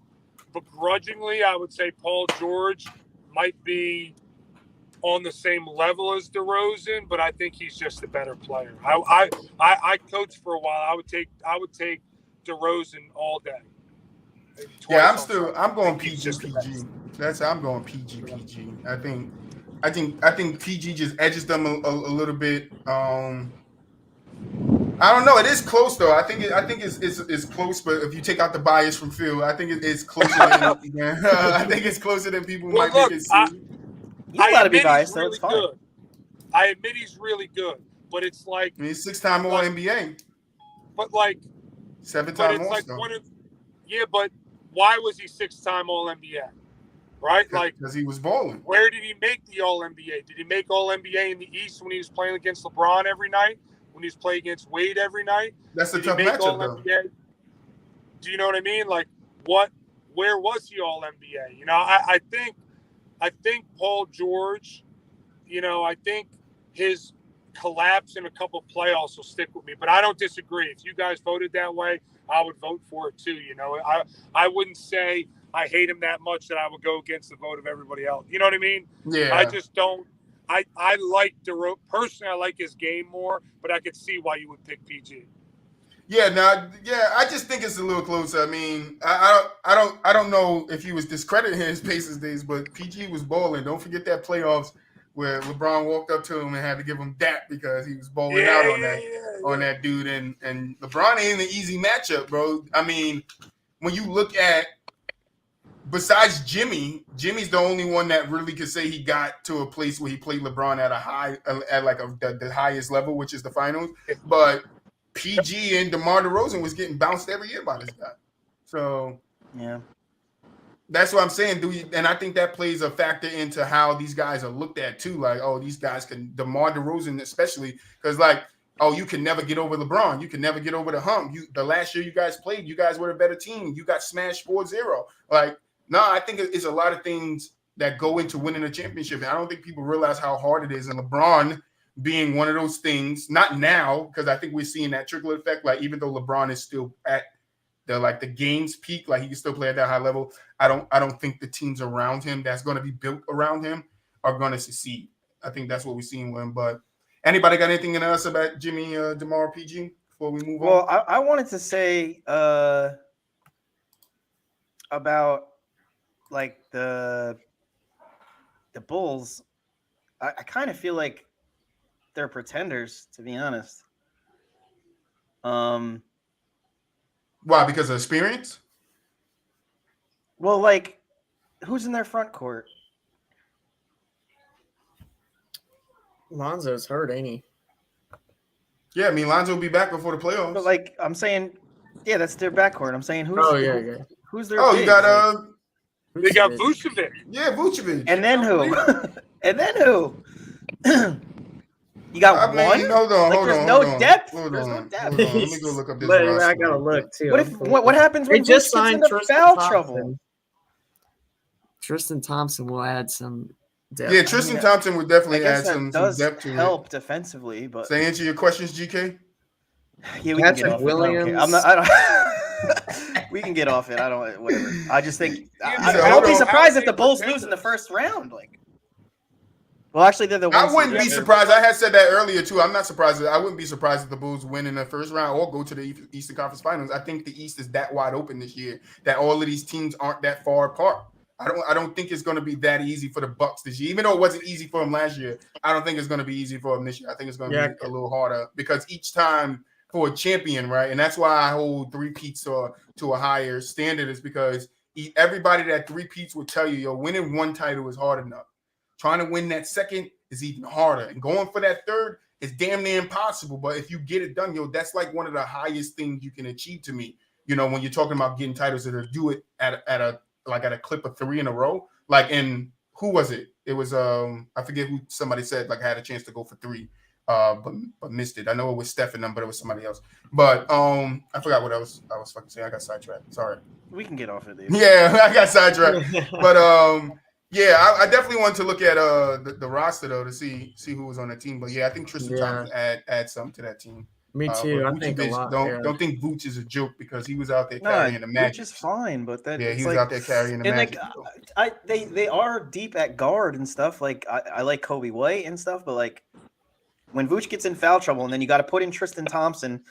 begrudgingly, I would say Paul George might be on the same level as DeRozan, but I think he's just a better player. I coached for a while. I would take DeRozan all day. Yeah, I'm going PG. I'm going PG. I think PG just edges them a little bit. I don't know. It is close though. I think it's close. But if you take out the bias from Phil, I think it's closer. I think it's closer than people might think it's. You're allowed to be biased, so it's fine. Good. I admit he's really good, but it's like he's 6-time All NBA. But 7-time All Star. Yeah, but why was he 6-time All NBA? Right? Because he was balling. Where did he make the All NBA? Did he make All NBA in the East when he was playing against LeBron every night? When he was playing against Wade every night? That's a tough matchup, though. Do you know what I mean? Where was he All NBA? I think Paul George, I think his collapse in a couple playoffs will stick with me. But I don't disagree. If you guys voted that way, I would vote for it too. I wouldn't say I hate him that much that I would go against the vote of everybody else. You know what I mean? Yeah. I just don't. I like DeRozan. Personally, I like his game more, but I could see why you would pick PG. I just think it's a little closer. I don't know if he was discrediting his Pacers days, but PG was balling. Don't forget that playoffs where LeBron walked up to him and had to give him that because he was balling out on that dude. And LeBron ain't an easy matchup, bro. When you look at, besides Jimmy's the only one that really could say he got to a place where he played LeBron at the highest level, which is the finals. But PG and DeMar DeRozan was getting bounced every year by this guy. So yeah, that's what I'm saying. And I think that plays a factor into how these guys are looked at too. These guys can, DeMar DeRozan especially, because you can never get over LeBron. You can never get over the hump. The last year you guys played, you guys were a better team. You got smashed 4-0. I think it's a lot of things that go into winning a championship. And I don't think people realize how hard it is. And LeBron being one of those things. Not now, because I think we're seeing that trickle effect. Like even though LeBron is still at the game's peak, like he can still play at that high level. I don't think the teams around him that's going to be built around him are going to succeed. I think that's what we're seeing with him. But anybody got anything else about Jimmy, DeMar, PG before we move on? Well, I wanted to say about like the Bulls. I kind of feel like they're pretenders, to be honest. Why? Because of experience? Well, like, who's in their front court? Lonzo's hurt, ain't he? Yeah, I mean Lonzo will be back before the playoffs. But like, I'm saying, yeah, that's their backcourt. I'm saying who's who's their you big? got They got Vucevic. yeah, Vucevic. And then who? And then who? You got one? Hold on, Like, hold there's on. no hold on, depth? Hold There's on, no depth. hold on. Let me go look up this But roster. I gotta look too. What happens when They just Vuce gets signed into Tristan foul Thompson. trouble? Tristan Thompson will add some depth. Yeah, Tristan Thompson would definitely I guess add that some does depth to help it. defensively, but So answer your questions, GK. yeah, we Patrick can get off Williams. it. I'm not. I don't. We can get off it. I don't. Whatever. I just think I so won't hold be on. surprised How if the they Bulls pretend lose in the this? first round. Like, well, actually, they're the. I wouldn't seed. be surprised. I had said that earlier too. I'm not surprised. I wouldn't be surprised if the Bulls win in the first round or go to the Eastern Conference Finals. I think the East is that wide open this year that all of these teams aren't that far apart. I don't think it's going to be that easy for the Bucks this year. Even though it wasn't easy for them last year, I don't think it's going to be easy for them this year. I think it's going to be a little harder because each time for a champion, right? And that's why I hold three-peats to a higher standard is because everybody that three-peats will tell you, winning one title is hard enough. Trying to win that second is even harder. And going for that third is damn near impossible. But if you get it done, that's like one of the highest things you can achieve to me. When you're talking about getting titles, to do it at a clip of 3 in a row. Like who was it? It was I forget who somebody said like I had a chance to go for 3, but missed it. I know it was Stephen, but it was somebody else. But I forgot what I was fucking saying. I got sidetracked. Sorry. We can get off it. Dude. Yeah, I got sidetracked. But yeah, I definitely want to look at the roster though to see who was on the team. But yeah, I think Tristan Thompson add something to that team. Me too. I think a lot. Don't think Vooch is a joke because he was out there carrying the Magic. Vooch is fine, but that he was out there carrying the Magic. They are deep at guard and stuff. Like I like Kobe White and stuff, but like when Vooch gets in foul trouble, and then you got to put in Tristan Thompson,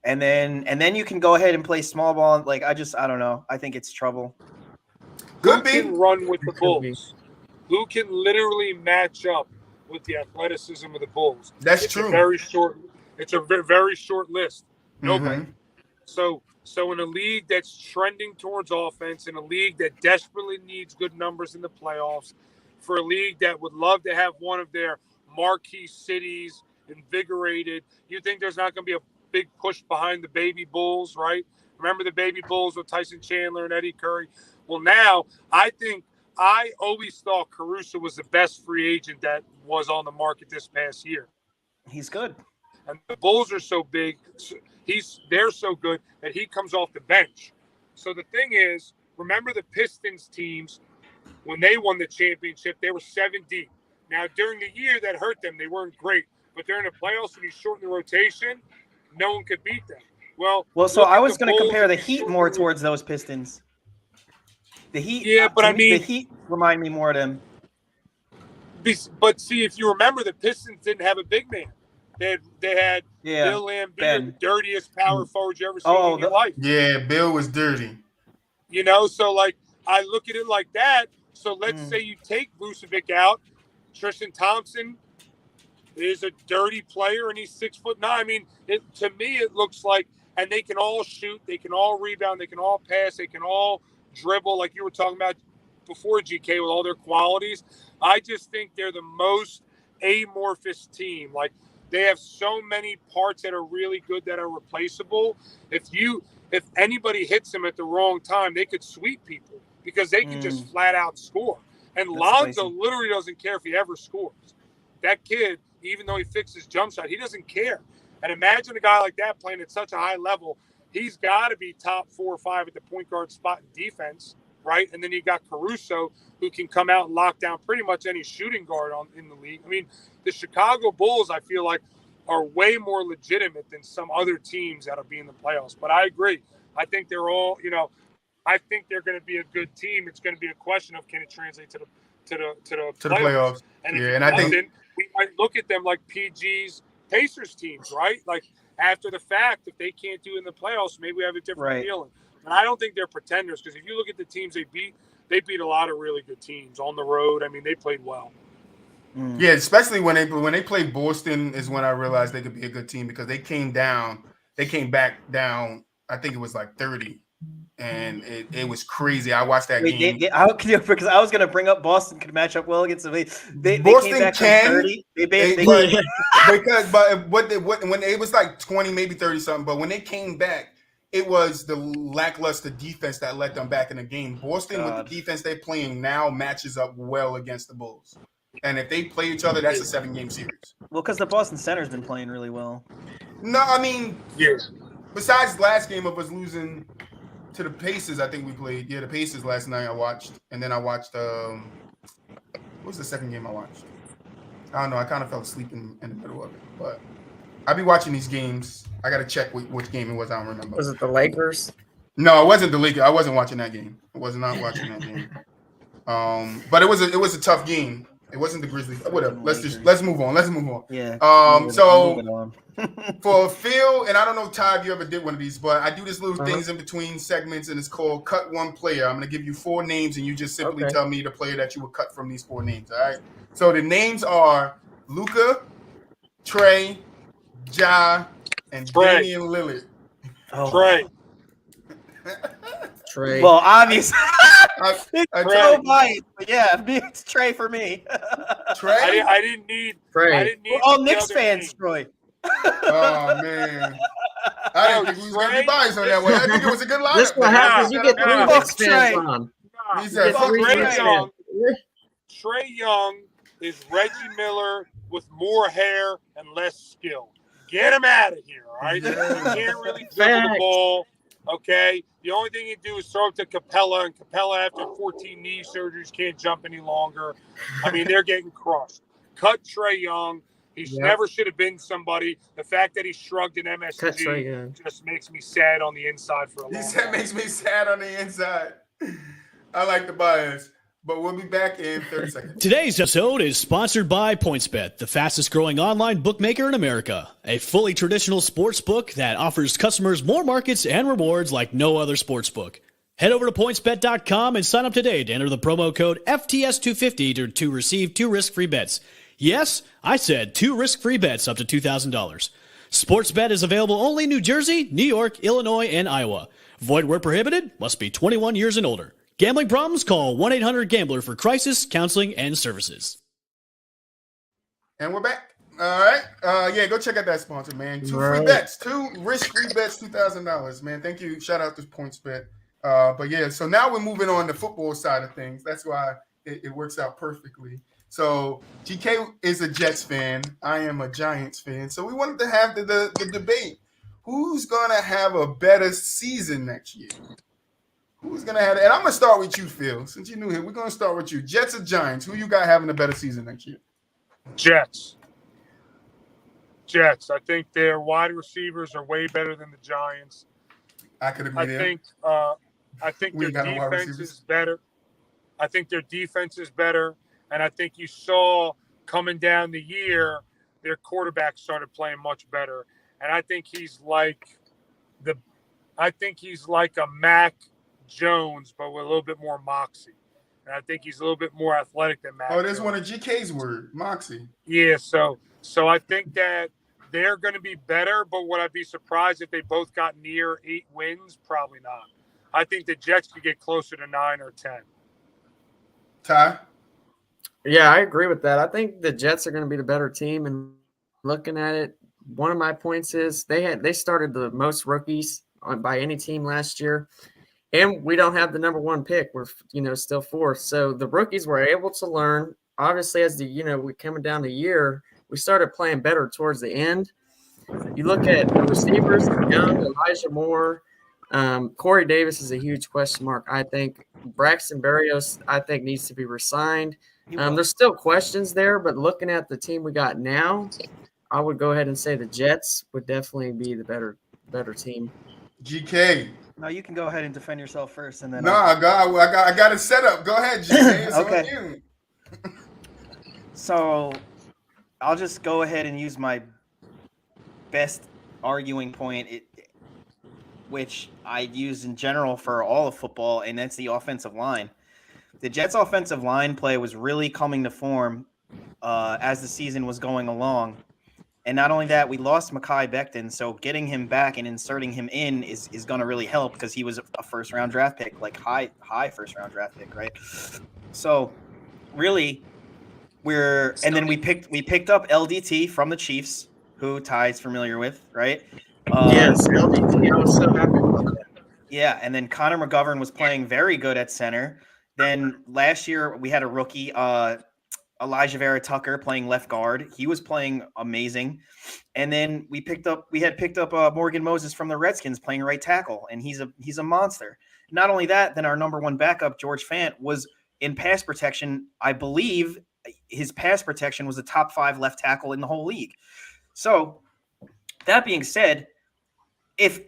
and then you can go ahead and play small ball. Like I don't know. I think it's trouble. Who can run with the Bulls? Who can literally match up with the athleticism of the Bulls? That's true. It's a very short list. Nobody. Mm-hmm. So in a league that's trending towards offense, in a league that desperately needs good numbers in the playoffs, for a league that would love to have one of their marquee cities invigorated, you think there's not going to be a big push behind the baby Bulls, right? Remember the baby Bulls with Tyson Chandler and Eddie Curry? Well, now I always thought Caruso was the best free agent that was on the market this past year. He's good. And the Bulls are so big, they're so good that he comes off the bench. So the thing is, remember the Pistons teams, when they won the championship, they were 7 deep. Now, during the year, that hurt them. They weren't great. But during the playoffs, when you shorten the rotation, no one could beat them. Well, so I was going to compare the Heat more towards those Pistons. The Heat, the Heat remind me more of them. But see, if you remember, the Pistons didn't have a big man. They had Bill Lambier, the dirtiest power forward you ever seen in your life. Yeah, Bill was dirty. So like I look at it like that. So let's say you take Vucevic out, Tristan Thompson is a dirty player and he's 6'9". I mean, to me it looks like, and they can all shoot, they can all rebound, they can all pass, they can all dribble, like you were talking about before, GK, with all their qualities. I just think they're the most amorphous team. Like, they have so many parts that are really good that are replaceable. If anybody hits them at the wrong time, they could sweep people because they can just flat out score. And Lonzo literally doesn't care if he ever scores. That kid, even though he fixed his jump shot, he doesn't care. And imagine a guy like that playing at such a high level. He's got to be top 4 or 5 at the point guard spot in defense, right? And then you got Caruso, who can come out and lock down pretty much any shooting guard in the league. I mean, the Chicago Bulls, I feel like, are way more legitimate than some other teams that'll be in the playoffs. But I agree. I think they're all, I think they're going to be a good team. It's going to be a question of can it translate to the playoffs. And if it doesn't, we might look at them like PG's Pacers teams, right? Like after the fact, if they can't do it in the playoffs, maybe we have a different feeling. And I don't think they're pretenders, because if you look at the teams they beat a lot of really good teams on the road. I mean, they played well. Yeah, especially when they played Boston is when I realized they could be a good team, because they came back down. I think it was like 30, and it was crazy. I watched that game. Because I was going to bring up Boston could match up well against them. They Boston came back can. from 30. When it was like 20, maybe 30 something, but when they came back, it was the lackluster defense that let them back in the game. Boston, with the defense they're playing now, matches up well against the Bulls. And if they play each other, that's a 7-game series. Well, because the Boston center's been playing really well. No, I mean, besides last game of us losing to the Pacers, I think we played. Yeah, the Pacers last night I watched. And then I watched, what was the second game I watched? I don't know. I kind of fell asleep in the middle of it. But I be watching these games. I got to check which game it was. I don't remember. Was it the Lakers? No, it wasn't the Lakers. I wasn't watching that game. I was not watching that game. But it was a tough game. It wasn't the Grizzlies. Whatever. Let's move on. Yeah. So for Phil, and I don't know, Ty, if you ever did one of these, but I do this little things in between segments, and it's called Cut One Player. I'm going to give you 4 names, and you just simply tell me the player that you would cut from these 4 names. All right. So the names are Luka, Trey, Ja, and Damian Lillard. Trey. Well, obviously, it's Joe biased, but yeah, it's Trey for me. Trey? I didn't need Trey. We're all Knicks fans, Troy. Oh man, I didn't think we was gonna be biased on that one. I think it was a good lineup. This is what happens. You get 3 Knicks fans on. He said, Trey Young is Reggie Miller with more hair and less skill. Get him out of here, all right? He can't really dribble the ball. Okay, the only thing you do is throw it to Capella, and Capella, after 14 knee surgeries, can't jump any longer. I mean, they're getting crushed. Cut Trey Young. He never should have been somebody. The fact that he shrugged in MSG just makes me sad on the inside for a long time. He said makes me sad on the inside. I like the bias. But we'll be back in 30 seconds. Today's episode is sponsored by PointsBet, the fastest growing online bookmaker in America. A fully traditional sports book that offers customers more markets and rewards like no other sports book. Head over to PointsBet.com and sign up today to enter the promo code FTS250 to receive 2 risk-free bets. Yes, I said 2 risk-free bets up to $2,000. SportsBet is available only in New Jersey, New York, Illinois, and Iowa. Void where prohibited, must be 21 years and older. Gambling problems? Call 1-800-GAMBLER for crisis, counseling, and services. And we're back. All right. Go check out that sponsor, man. 2 free bets. 2 risk-free bets, $2,000, man. Thank you. Shout out to PointsBet. So now we're moving on to the football side of things. That's why it works out perfectly. So GK is a Jets fan. I am a Giants fan. So we wanted to have the debate. Who's going to have a better season next year? Who's going to have it? And I'm going to start with you, Phil. Since you're new here, we're going to start with you. Jets or Giants? Who you got having a better season next year? Jets. I think their wide receivers are way better than the Giants. I could agree there. I think their defense is better. I think their defense is better. And I think you saw coming down the year, their quarterback started playing much better. And I think he's like a Mac Jones, but with a little bit more moxie. And I think he's a little bit more athletic than Mac. Oh, there's Jones. One of GK's word, moxie. Yeah, so I think that they're going to be better, but would I be surprised if they both got near 8 wins? Probably not. I think the Jets could get closer to 9 or 10. Ty? Yeah, I agree with that. I think the Jets are going to be the better team. And looking at it, one of my points is they started the most rookies by any team last year. And we don't have the number 1 pick. We're, still 4th. So the rookies were able to learn. Obviously, as we coming down the year, we started playing better towards the end. You look at the receivers, Young, Elijah Moore, Corey Davis is a huge question mark. I think Braxton Berrios, I think, needs to be resigned. There's still questions there, but looking at the team we got now, I would go ahead and say the Jets would definitely be the better team. GK. No, you can go ahead and defend yourself first, and then No, I got it set up. Go ahead, GK. It's Okay. on you. So I'll just go ahead and use my best arguing point, which I use in general for all of football, and that's the offensive line. The Jets' offensive line play was really coming to form as the season was going along. And not only that, we lost Mekhi Becton, so getting him back and inserting him in is going to really help because he was a first-round draft pick, like high first-round draft pick, right? So really, and then we picked up LDT from the Chiefs, who Ty's familiar with, right? Yes, LDT. I was so happy about that. Yeah, and then Connor McGovern was playing very good at center. Then last year we had a rookie, Elijah Vera Tucker, playing left guard. He was playing amazing. And then we had picked up Morgan Moses from the Redskins playing right tackle, and he's a monster. Not only that, then our number one backup, George Fant, was in pass protection. I believe his pass protection was the top 5 left tackle in the whole league. So that being said, if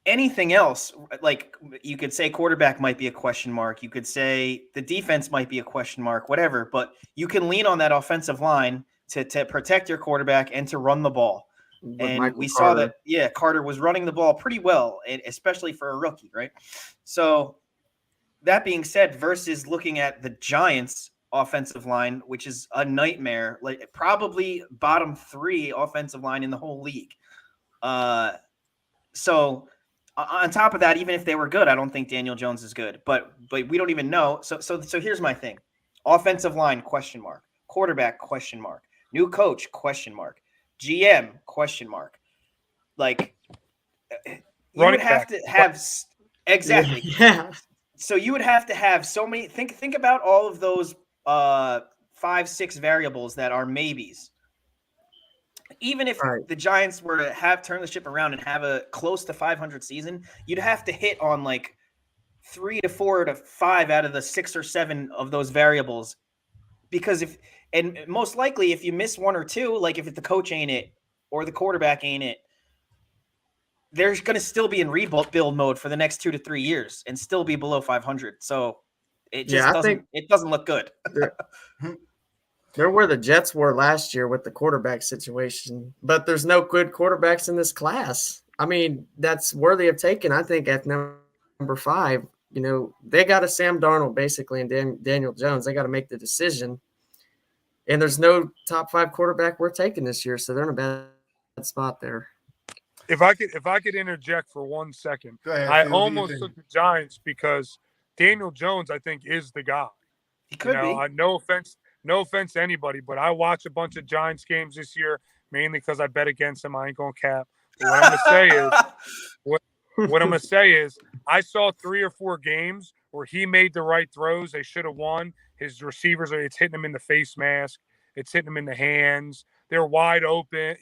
anything else, like you could say quarterback might be a question mark. You could say the defense might be a question mark, whatever, but you can lean on that offensive line to protect your quarterback and to run the ball. And we saw that, Carter was running the ball pretty well, especially for a rookie, right? So that being said, versus looking at the Giants offensive line, which is a nightmare, like probably bottom 3 offensive line in the whole league. So on top of that, even if they were good, I don't think Daniel Jones is good, but we don't even know. So here's my thing. Offensive line, question mark. Quarterback, question mark. New coach, question mark. GM, question mark. Like, you would have to have exactly. Yeah. So you would have to have so many. Think about all of those 5-6 variables that are maybes. Even if the Giants were to turn the ship around and have a close to 500 season, you'd have to hit on like 3 to 4 to 5 out of the 6 or 7 of those variables. Because most likely if you miss 1 or 2, like if the coach ain't it or the quarterback ain't it, they're going to still be in rebuild mode for the next 2 to 3 years and still be below 500. So it just doesn't look good. They're where the Jets were last year with the quarterback situation, but there's no good quarterbacks in this class. I mean, that's worthy of taking, I think, at number 5. You know, they got a Sam Darnold basically and Daniel Jones. They got to make the decision. And there's no top 5 quarterback we're taking this year, so they're in a bad spot there. If I could interject for 1 second, Go ahead, I Phil, almost took the Giants because Daniel Jones, I think, is the guy. He could be. No offense to anybody, but I watched a bunch of Giants games this year, mainly because I bet against them. I ain't gonna cap. But what I'm gonna say is, I saw 3 or 4 games where he made the right throws. They should have won. His receivers it's hitting him in the face mask. It's hitting him in the hands. They're wide open,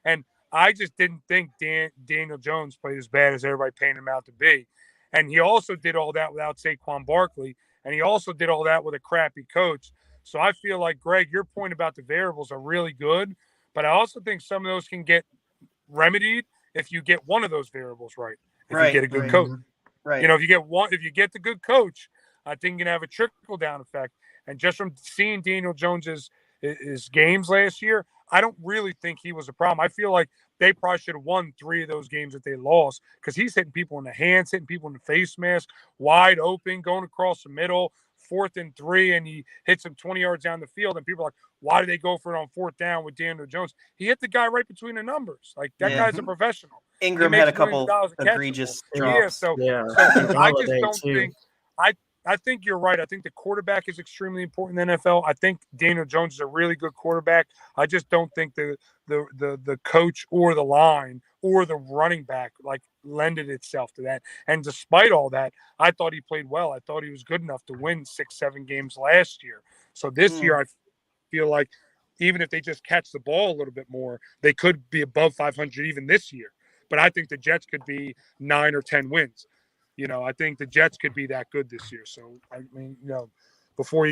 and I just didn't think Daniel Jones played as bad as everybody painted him out to be. And he also did all that without Saquon Barkley, and he also did all that with a crappy coach. So I feel like, Greg, your point about the variables are really good, but I also think some of those can get remedied if you get one of those variables right. If you get a good coach. Right. If you get the good coach, I think you can have a trickle-down effect. And just from seeing Daniel Jones's his games last year, I don't really think he was a problem. I feel like they probably should have won 3 of those games that they lost because he's hitting people in the hands, hitting people in the face mask, wide open, going across the middle, 4th and 3, and he hits him 20 yards down the field. And people are like, why did they go for it on 4th down with Daniel Jones? He hit the guy right between the numbers. Like, that guy's a professional. Ingram had a couple egregious drops. So I just don't think – I think you're right. I think the quarterback is extremely important in the NFL. I think Daniel Jones is a really good quarterback. I just don't think the coach or the line or the running back lended itself to that. And despite all that, I thought he played well. I thought he was good enough to win 6-7 games last year. So this year I feel like even if they just catch the ball a little bit more, they could be above 500 even this year. but I think the Jets could be 9 or 10 wins. I think the Jets could be that good this year. So, I mean, before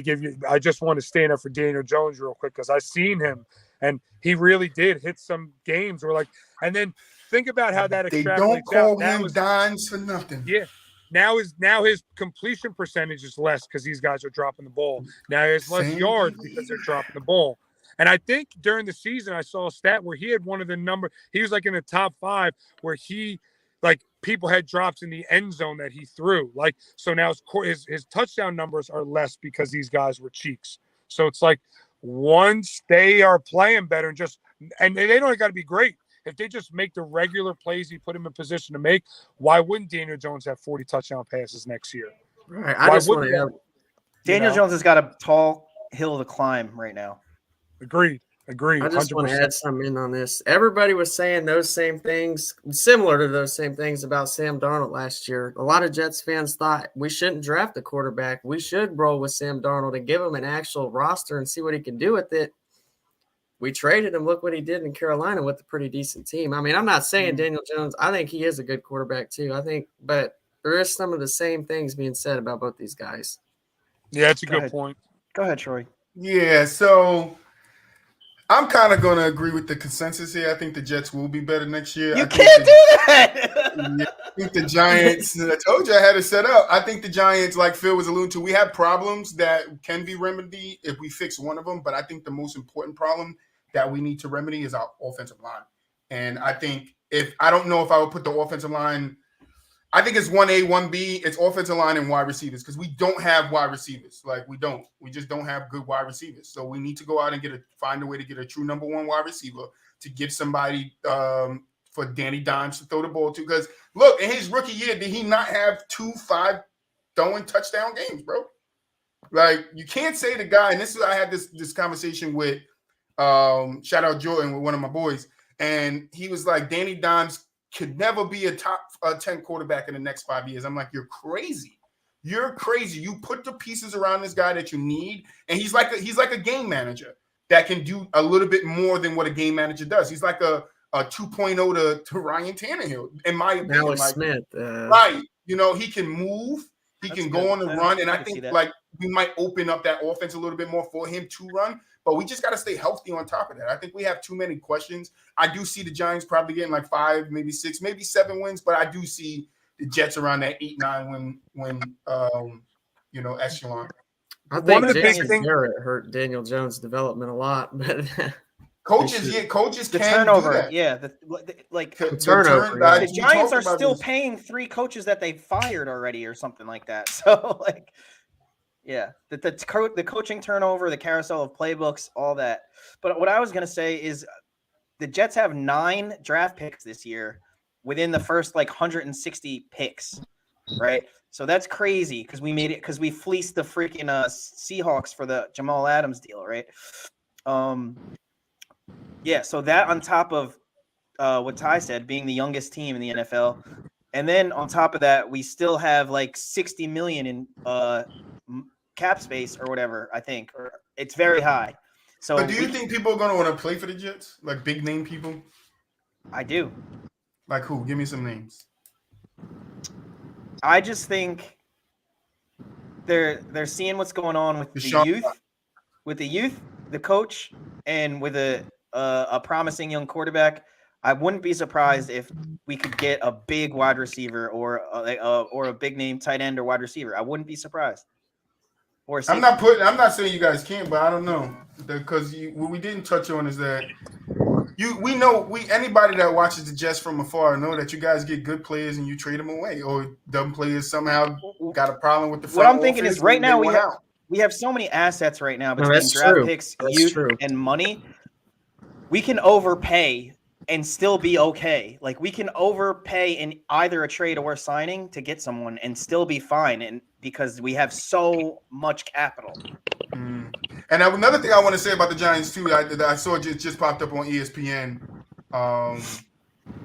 I just want to stand up for Daniel Jones real quick because I seen him and he really did hit some games where and then think about how that they extrapolates don't call out. him Dimes for nothing. Yeah. Now his completion percentage is less because these guys are dropping the ball. Now he has less yards because they're dropping the ball. And I think during the season I saw a stat where he had one of the he was in the top 5 where he people had drops in the end zone that he threw. So now his touchdown numbers are less because these guys were cheeks. So it's once they are playing better and they don't got to be great. If they just make the regular plays he put him in position to make, why wouldn't Daniel Jones have 40 touchdown passes next year? Right. I just want to Daniel Jones has got a tall hill to climb right now. Agreed. I just 100%. want to add something in on this. Everybody was saying those same things, similar to those same things about Sam Darnold last year. A lot of Jets fans thought we shouldn't draft a quarterback. We should roll with Sam Darnold and give him an actual roster and see what he can do with it. We traded him. Look what he did in Carolina with a pretty decent team. I mean, I'm not saying Daniel Jones. I think he is a good quarterback too. But there is some of the same things being said about both these guys. Yeah, that's a good point. Go ahead, Troy. Yeah, so I'm kind of going to agree with the consensus here. I think the Jets will be better next year. You can't do that. I think the Giants, I told you I had it set up. I think the Giants, like Phil was alluding to, we have problems that can be remedied if we fix one of them. But I think the most important problem that we need to remedy is our offensive line. And I think I don't know if I would put the offensive line, I think it's 1A, 1B. It's offensive line and wide receivers because we don't have wide receivers. We just don't have good wide receivers. So we need to go out and find a way to get a true number 1 wide receiver to give somebody for Danny Dimes to throw the ball to. Because look, in his rookie year, did he not have 2 5 throwing touchdown games, bro? You can't say the guy. And I had this conversation with shout out Jordan with one of my boys, and he was like, Danny Dimes could never be a top 10 quarterback in the next 5 years. I'm like, you're crazy. You're crazy. You put the pieces around this guy that you need, and he's like a game manager that can do a little bit more than what a game manager does. He's like a 2.0 to Ryan Tannehill, in my opinion. Alex Smith. Right. He can move. He can go on the run, and I think we might open up that offense a little bit more for him to run. But we just got to stay healthy on top of that. I think we have too many questions. I do see the Giants probably getting 5, maybe 6, maybe 7 wins, but I do see the Jets around that 8, 9 win echelon. I think Jason Garrett hurt Daniel Jones' development a lot, but coaches the can turnover, do that. yeah, the turnover. The Giants are still paying 3 coaches that they fired already, or something like that. So yeah, the coaching turnover, the carousel of playbooks, all that. But what I was going to say is the Jets have 9 draft picks this year within the first 160 picks, right? So that's crazy because we fleeced the freaking Seahawks for the Jamal Adams deal, right? Yeah, so that on top of what Ty said, being the youngest team in the NFL, and then on top of that, we still have $60 million in cap space or whatever, I think, or it's very high. So, but do you think people are going to want to play for the Jets, big name people? I do. Like who? Give me some names. I just think they're seeing what's going on with the youth, the coach, and with a promising young quarterback. I wouldn't be surprised if we could get a big wide receiver or a big name tight end or wide receiver. I wouldn't be surprised. I'm not saying you guys can't, but I don't know, because what we didn't touch on is that anybody that watches the Jets from afar know that you guys get good players and you trade them away, or dumb players somehow got a problem with the front. What I'm thinking is right now we have so many assets right now between draft picks, youth, and money. We can overpay and still be okay. We can overpay in either a trade or a signing to get someone and still be fine, and because we have so much capital. And another thing I want to say about the Giants too, I saw just popped up on ESPN,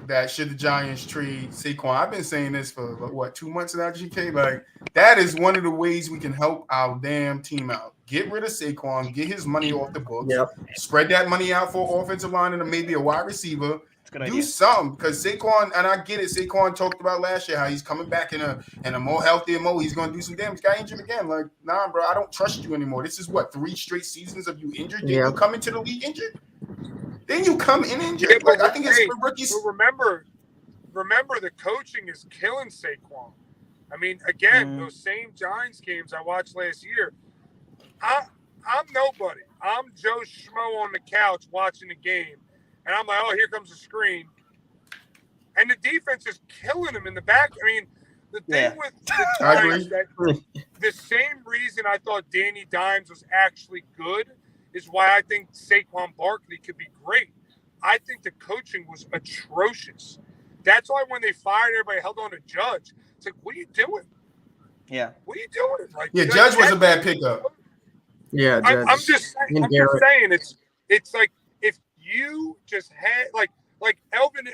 that should the Giants trade Saquon? I've been saying this for 2 months now, GK. That is one of the ways we can help our damn team out. Get rid of Saquon, get his money off the books, spread that money out for offensive line and maybe a wide receiver, Good do idea. something, because Saquon, and I get it, Saquon talked about last year how he's coming back in a more healthier mode. He's going to do some damage. Got injured again. Like, nah, bro, I don't trust you anymore. This is what, 3 straight seasons of you injured? Didn't you come into the league injured? Didn't you come in injured? Yeah, like, I think it's rookies. But remember, the coaching is killing Saquon. I mean, again, those same Giants games I watched last year, I'm nobody. I'm Joe Schmo on the couch watching the game. And I'm like, oh, here comes the screen. And the defense is killing him in the back. I mean, the thing with the Giants, that the same reason I thought Danny Dimes was actually good is why I think Saquon Barkley could be great. I think the coaching was atrocious. That's why when they fired everybody, held on to Judge. It's like, what are you doing? Yeah. What are you doing? Like, Judge was a bad pickup. Yeah, Judge. I'm just saying it's like if you just had like Elvin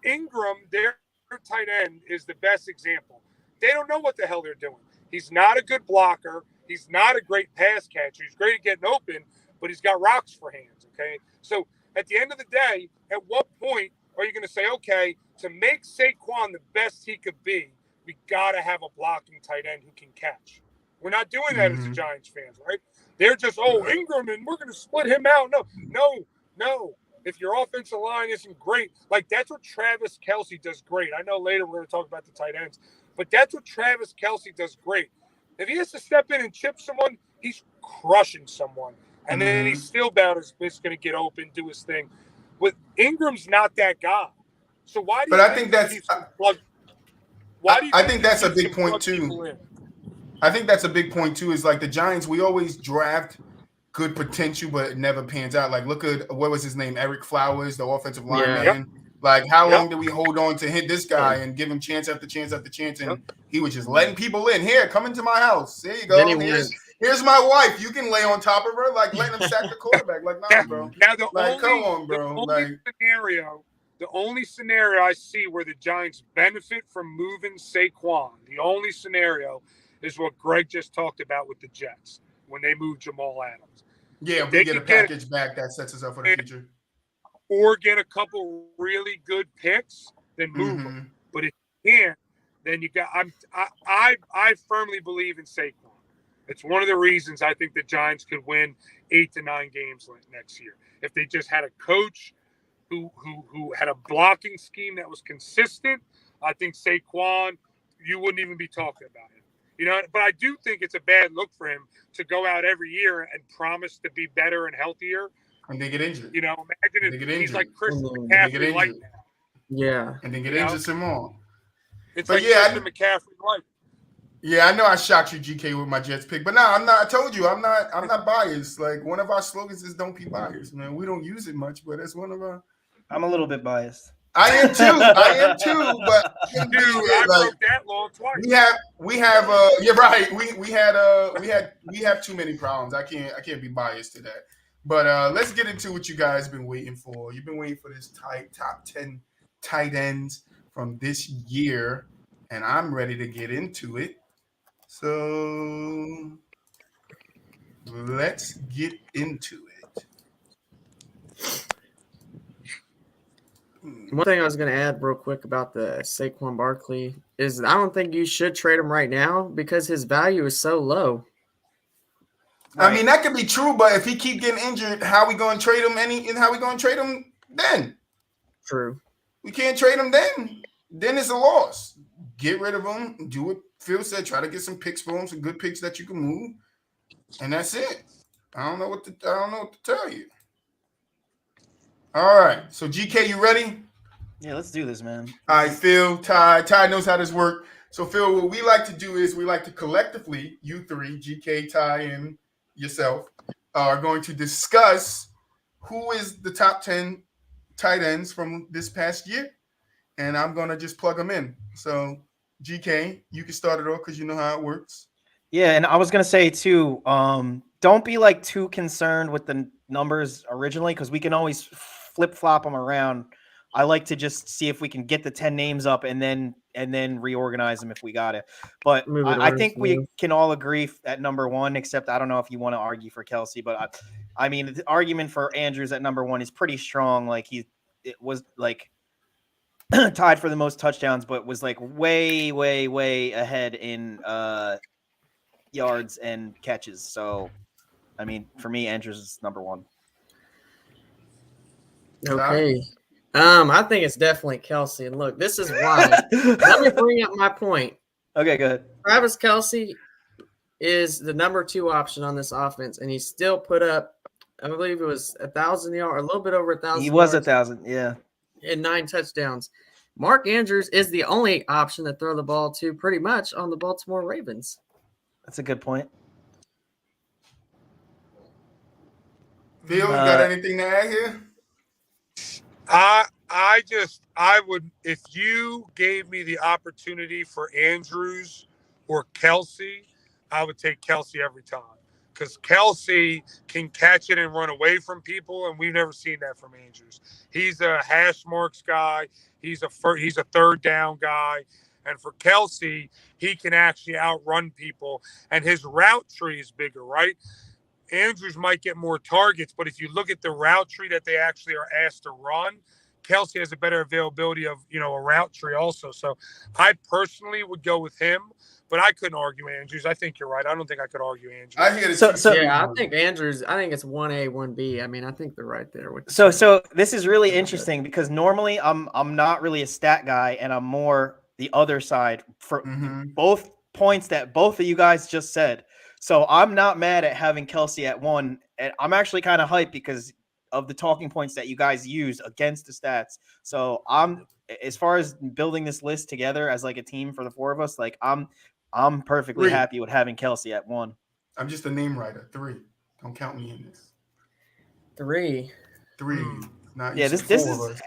Ingram, their tight end is the best example. They don't know what the hell they're doing. He's not a good blocker. He's not a great pass catcher. He's great at getting open, but he's got rocks for hands. Okay, so at the end of the day, at what point are you going to say, okay, to make Saquon the best he could be, we got to have a blocking tight end who can catch? We're not doing that as the Giants fans, right? They're just, Ingram, and we're going to split him out. No. If your offensive line isn't great, like that's what Travis Kelce does great. I know later we're going to talk about the tight ends, but that's what Travis Kelce does great. If he has to step in and chip someone, he's crushing someone. And then he's still bound his fist going to get open, do his thing. With Ingram's not that guy. So why do you I think that's I think that's a big point too. I think that's a big point too. Is like the Giants, we always draft good potential, but it never pans out. Like, look at what was his name, Eric Flowers, the offensive lineman. Yep. Like, how long did we hold on to hit this guy and give him chance after chance after chance, and he was just letting people in. Here, come into my house. There you go. Here's my wife. You can lay on top of her, like letting him sack the quarterback. Like, nah, bro. Now come on, bro. The only scenario I see where the Giants benefit from moving Saquon, the only scenario is what Greg just talked about with the Jets when they moved Jamal Adams. Yeah, if we get a package back that sets us up for the future. Or get a couple really good picks, then move them. But if you can't, then you got. I firmly believe in Saquon. It's one of the reasons I think the Giants could win 8 to 9 games next year if they just had a coach who had a blocking scheme that was consistent. I think Saquon, you wouldn't even be talking about him. You know, but I do think it's a bad look for him to go out every year and promise to be better and healthier. And they get injured. You know, imagine if he's like Christian McCaffrey light now. Yeah. And then get injured some more. It's like Christian McCaffrey light. Yeah, I know I shocked you, GK, with my Jets pick, but no, I'm not. I told you, I'm not biased. Like, one of our slogans is "Don't be biased." Man, we don't use it much, but that's one of our. I'm a little bit biased. I am too. But dude, I broke that law twice. We have. You're right. We have too many problems. I can't be biased to that. But let's get into what you guys been waiting for. You've been waiting for this top 10 tight ends from this year, and I'm ready to get into it. So let's get into it. One thing I was going to add real quick about the Saquon Barkley is I don't think you should trade him right now because his value is so low. Right. I mean, that could be true, but if he keep getting injured, how we going to trade him? How we going to trade him then? True. We can't trade him then. Then it's a loss. Get rid of him. Do what Phil said. Try to get some picks for him, some good picks that you can move, and that's it. I don't know what to tell you. All right. So GK, you ready? Yeah, let's do this, man. All right, Phil, Ty knows how this works. So Phil, what we like to do is we like to collectively, you three, GK, Ty, and yourself, are going to discuss who is the top 10 tight ends from this past year, and I'm going to just plug them in. So GK, you can start it off because you know how it works. Yeah, and I was going to say too, don't be like too concerned with the numbers originally because we can always flip-flop them around. I like to just see if we can get the 10 names up and then reorganize them if we got it. But I think we can all agree at number 1, except I don't know if you want to argue for Kelce, but I mean, the argument for Andrews at number 1 is pretty strong. Like it was like tied for the most touchdowns, but was like way, way, way ahead in yards and catches. So, I mean, for me, Andrews is number one. Okay. I think it's definitely Kelsey. And look, this is why. Let me bring up my point. Okay, go ahead. Travis Kelsey is the number 2 option on this offense, and he still put up, I believe it was 1,000 yards, a little bit over 1,000. He was 1,000, yeah, and 9 touchdowns. Mark Andrews is the only option to throw the ball to pretty much on the Baltimore Ravens. That's a good point. Phil, you got anything to add here? I would, if you gave me the opportunity for Andrews or Kelsey, I would take Kelsey every time, because Kelsey can catch it and run away from people, and we've never seen that from Andrews. He's a hash marks guy. He's a third down guy. And for Kelsey, he can actually outrun people, and his route tree is bigger, right? Andrews might get more targets, but if you look at the route tree that they actually are asked to run, Kelsey has a better availability of, a route tree also. So I personally would go with him, but I couldn't argue Andrews. I think you're right. I don't think I could argue Andrews. I hear yeah, I think Andrews, I think it's 1A, 1B. I mean, I think they're right there. So this is really interesting because normally I'm not really a stat guy, and I'm more the other side for both points that both of you guys just said. So I'm not mad at having Kelsey at 1, and I'm actually kind of hyped because of the talking points that you guys use against the stats. So as far as building this list together as like a team for the 4 of us, like I'm perfectly happy with having Kelsey at 1. I'm just a name writer. 3. Don't count me in this. 3. Not this is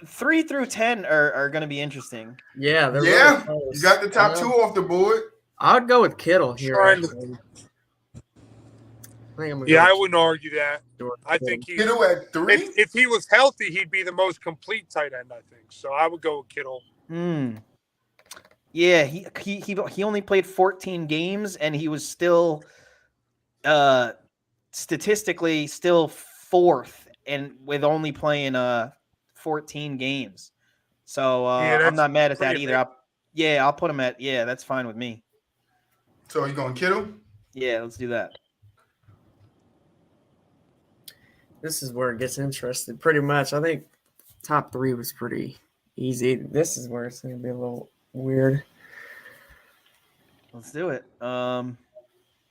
3 through 10 are going to be interesting. Yeah, really you got the top 2 off the board. I'd go with Kittle here. I wouldn't argue that. I think Kittle at 3. If he was healthy, he'd be the most complete tight end, I think. So I would go with Kittle. Yeah, he only played 14 games, and he was still statistically still 4th, and with only playing 14 games. So I'm not mad at that either. I'll put him at that's fine with me. So are you going Kittle? Yeah, let's do that. This is where it gets interesting. Pretty much, I think top 3 was pretty easy. This is where it's going to be a little weird. Let's do it. Ty,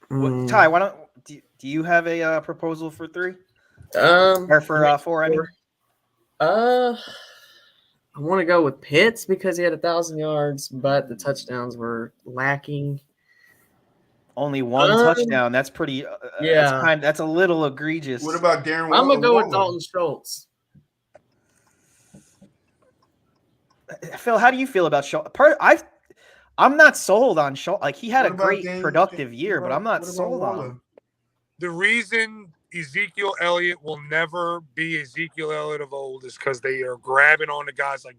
why don't do you have a proposal for 3? Or for 4? I mean, I want to go with Pitts because he had 1,000 yards, but the touchdowns were lacking. Only 1 touchdown. That's pretty. That's a little egregious. What about Darren Waller? I'm gonna go with Dalton Schultz. Phil, how do you feel about Schultz? I'm not sold on Schultz. Like, he had a great productive year, but I'm not sold on him. The reason Ezekiel Elliott will never be Ezekiel Elliott of old is because they are grabbing on to guys like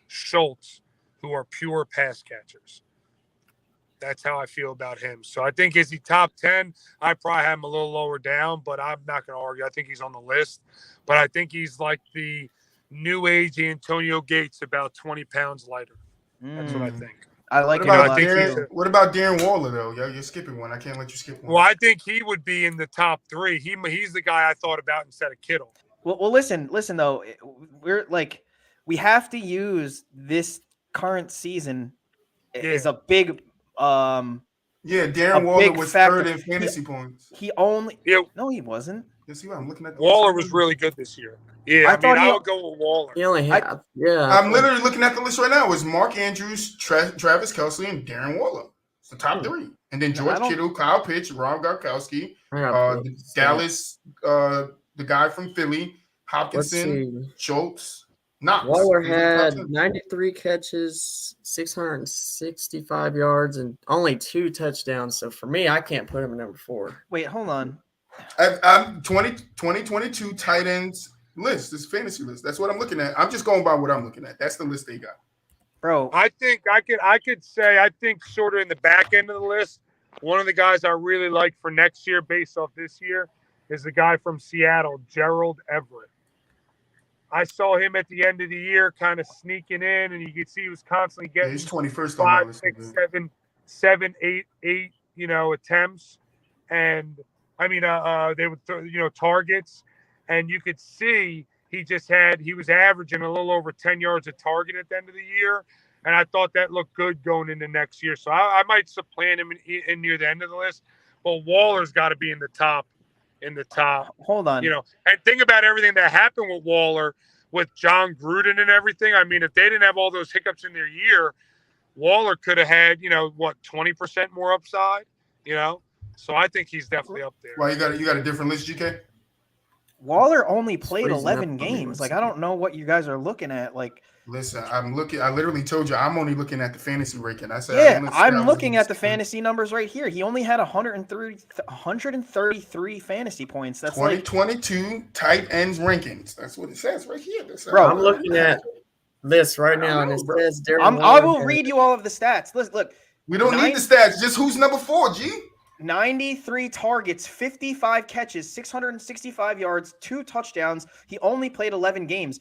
Schultz, who are pure pass catchers. That's how I feel about him. So I think, is he top 10? I probably have him a little lower down, but I'm not going to argue. I think he's on the list. But I think he's like the new age Antonio Gates, about 20 pounds lighter. That's what I think. I like it. What about Darren Waller, though? You're skipping one. I can't let you skip one. Well, I think he would be in the top 3. He's the guy I thought about instead of Kittle. Well, listen, though. We have to use this current season as a big Darren Waller was third in fantasy points. No, he wasn't. Yes, I'm looking at Waller was really good this year. Yeah, I would go with Waller. He only had, I'm literally looking at the list right now. It's Mark Andrews, Travis Kelsey, and Darren Waller. It's the top 3. And then George Kittle, Kyle Pitts, Rob Gronkowski, Dallas, the guy from Philly, Hopkinson, Schultz. Waller had 93 catches, 665 yards, and only 2 touchdowns. So for me, I can't put him at number 4. Wait, hold on. I'm 2022 tight ends list. This fantasy list. That's what I'm looking at. I'm just going by what I'm looking at. That's the list they got. Bro, I think I could say, I think sort of in the back end of the list, one of the guys I really like for next year based off this year is the guy from Seattle, Gerald Everett. I saw him at the end of the year kind of sneaking in, and you could see he was constantly Yeah, getting he's 21st on my 5, list. 6, 7, 8, attempts. And I mean, they would, targets, and you could see he was averaging a little over 10 yards a target at the end of the year. And I thought that looked good going into next year. So I might supplant him in near the end of the list. But Waller's got to be in the top. Hold on. And think about everything that happened with Waller, with John Gruden and everything. I mean, if they didn't have all those hiccups in their year, Waller could have had, 20% more upside, So I think he's definitely up there. Well, you got a different list, GK? Waller only played freezing 11 up on me games. once Like, I don't know what you guys are looking at. Like, Listen, I literally told you I'm only looking at the fantasy ranking. I said, yeah, I'm looking at the fantasy numbers right here. He only had 133 fantasy points. That's 2022 tight ends rankings. That's what it says right here. Bro, I'm looking at this right now, and it says Darren I will Waller read you all of the stats. Look. We don't need the stats. Just who's number 4, G? 93 targets, 55 catches, 665 yards, 2 touchdowns. He only played 11 games.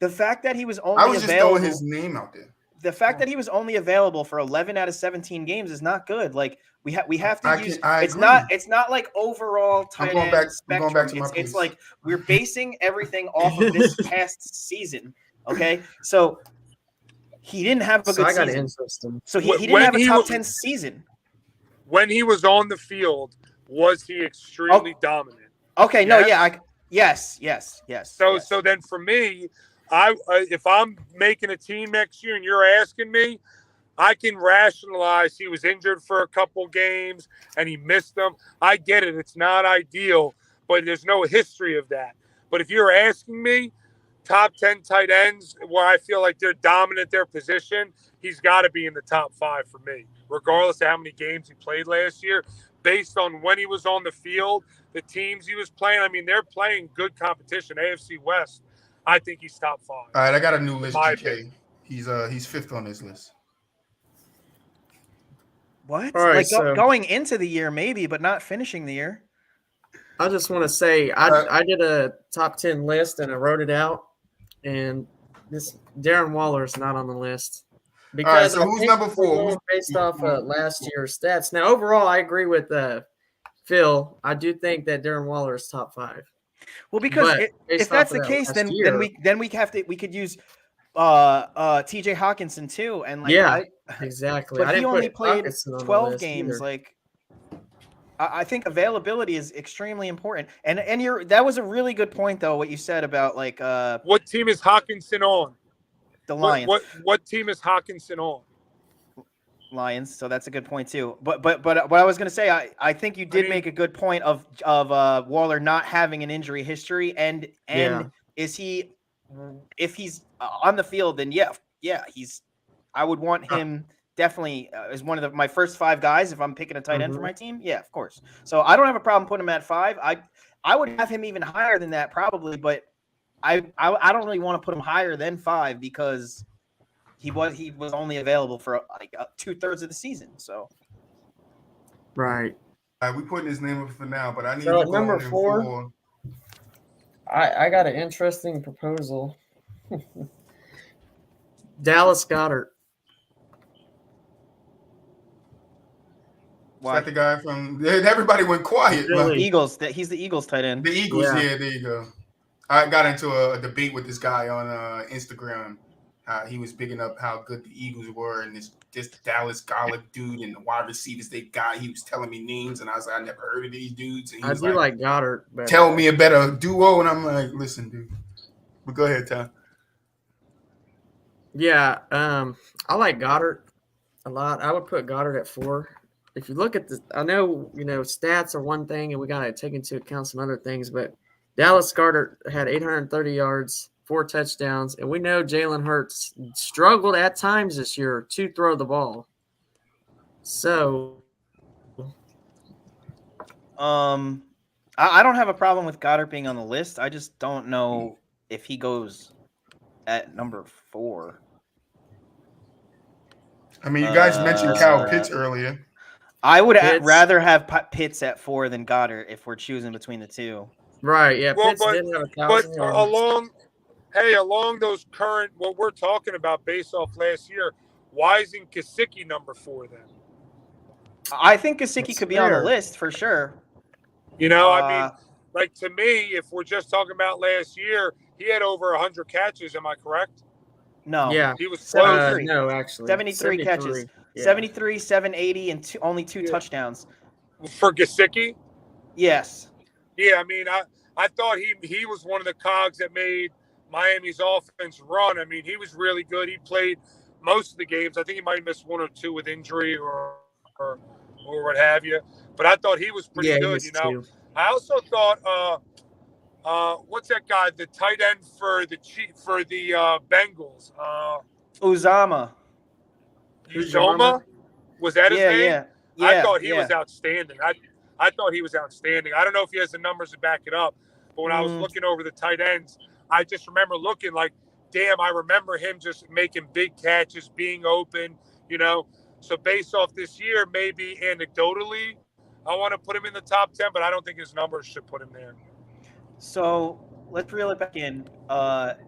The fact that he was only I was just throwing his name out there. The fact that he was only available for 11 out of 17 games is not good. Like we have to use. It's not like overall tight end spectrum. It's like we're basing everything off of this past season. Okay, so he didn't have a good season. So he didn't have a top 10 season. When he was on the field, was he extremely dominant? Okay, yes? Yes. So then for me, if I'm making a team next year and you're asking me, I can rationalize he was injured for a couple games and he missed them. I get it. It's not ideal, but there's no history of that. But if you're asking me, top 10 tight ends where I feel like they're dominant at their position, he's got to be in the top 5 for me, regardless of how many games he played last year. Based on when he was on the field, the teams he was playing, I mean, they're playing good competition. AFC West, I think he's top 5. All right, I got a new list, GK. He's 5th on this list. What? All right, going into the year, maybe, but not finishing the year. I just want to say I did a top 10 list and I wrote it out, and this Darren Waller is not on the list because so who's number 4? Based off last year's stats. Now, overall, I agree with Phil. I do think that Darren Waller is top 5. Well, because if that's the case, then we could use TJ Hawkinson too, and exactly. But he only played 12 games. Either. Like, I think availability is extremely important, and that was a really good point though. What you said about like what team is Hawkinson on? The Lions. What team is Hawkinson on? Lions. So that's a good point too. But what I was going to say, I think you did make a good point of Waller not having an injury history, and is he, if he's on the field, then I would want him definitely as one of my first 5 guys if I'm picking a tight end for my team. Yeah, of course. So I don't have a problem putting him at 5. I would have him even higher than that probably, but I don't really want to put him higher than 5 because he was only available for like 2/3 of the season. So right. We putting his name up for now, but I need so to go number 4. I got an interesting proposal. Dallas Goedert. Is that the guy from? Everybody went quiet. Really? Eagles. He's the Eagles tight end. The Eagles. Yeah, there you go. I got into a debate with this guy on Instagram. He was bigging up how good the Eagles were, and this Dallas Goedert dude and the wide receivers they got. He was telling me names, and I was like, I never heard of these dudes. And he was like Goddard. Better. Tell me a better duo, and I'm like, listen, dude. But go ahead, Tom. Yeah, I like Goddard a lot. I would put Goddard at 4. If you look at I know stats are one thing, and we got to take into account some other things, but Dallas Goedert had 830 yards. 4 touchdowns, and we know Jalen Hurts struggled at times this year to throw the ball. So, I don't have a problem with Goddard being on the list. I just don't know if he goes at number 4. I mean, you guys mentioned Kyle Pitts earlier. I would rather have Pitts at 4 than Goddard if we're choosing between the two. Right? Yeah, well, Pitts didn't have 1,000 yards. Hey, along those current, what we're talking about based off last year, why isn't Gesicki number 4 then? I think Gesicki That's could be on the fair. list for sure. You know, I mean, like to me, if we're just talking about last year, he had over 100 catches. Am I correct? No. Yeah. He was close. 73. No, actually. 73 catches. Yeah. 73, 780, and only 2 touchdowns. For Gesicki? Yes. Yeah, I mean, I thought he was one of the cogs that made Miami's offense run. I mean, he was really good. He played most of the games. I think he might have missed 1 or 2 with injury or what have you. But I thought he was pretty good, you know. I also thought what's that guy, the tight end for the Bengals? Uzama. Uzoma? Was that his name? Yeah. I thought he was outstanding. I thought he was outstanding. I don't know if he has the numbers to back it up, but when I was looking over the tight ends, I just remember looking like, damn, I remember him just making big catches, being open, you know. So based off this year, maybe anecdotally, I want to put him in the top 10, but I don't think his numbers should put him there. So let's reel it back in. That's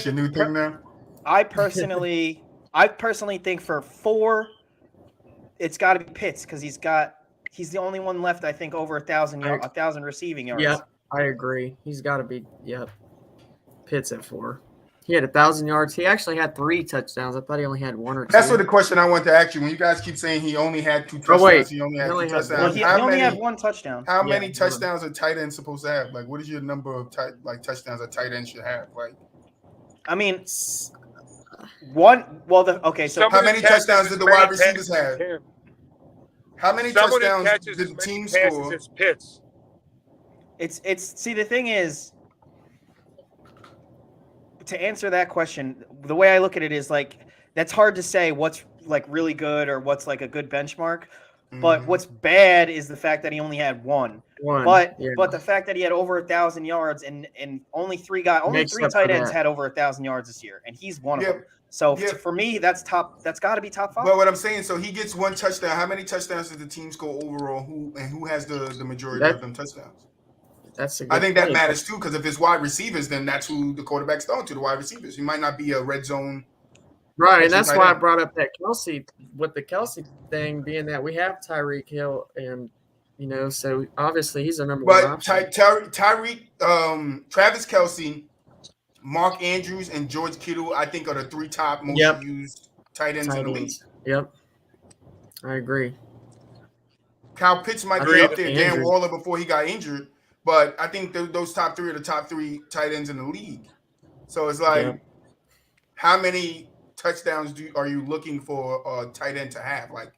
your new thing now? I personally think for 4, it's got to be Pitts because he's the only one left, I think, over 1,000 receiving yards. Yep, I agree. He's got to be, Pitts at 4. He had 1,000 yards. He actually had 3 touchdowns. I thought he only had 1 or 2. That's what the question I wanted to ask you. When you guys keep saying he only had 2 touchdowns, wait. he only had 2 He touchdowns. He only had 1 touchdown. How many touchdowns a tight end supposed to have? Like, what is your number of touchdowns a tight end should have? Like, I mean, 1. Well, so how many touchdowns did the wide receivers have? How many touchdowns did the team score? It's Pitts. It's see, the thing is, to answer that question, the way I look at it is like, that's hard to say what's like really good or what's like a good benchmark. But what's bad is the fact that he only had 1. But the fact that he had over 1,000 yards and only 3 tight ends had over 1,000 yards this year, and he's one of them. So for me, that's got to be top 5. But what I'm saying, so he gets 1 touchdown. How many touchdowns did the team score overall? Who has the majority of them touchdowns? That's a good I think that point. matters too, because if it's wide receivers, then that's who the quarterback's throwing to, the wide receivers. He might not be a red zone. Right, and that's why I brought up that Kelsey, with the Kelsey thing being that we have Tyreek Hill, and so obviously he's a number 1 option. Travis Kelsey, Mark Andrews, and George Kittle, I think, are the 3 top most used tight ends in the league. Yep, I agree. Kyle Pitts might be up there, Dan Waller before he got injured, but I think those top 3 are the top 3 tight ends in the league. So it's like, how many touchdowns are you looking for a tight end to have? Like,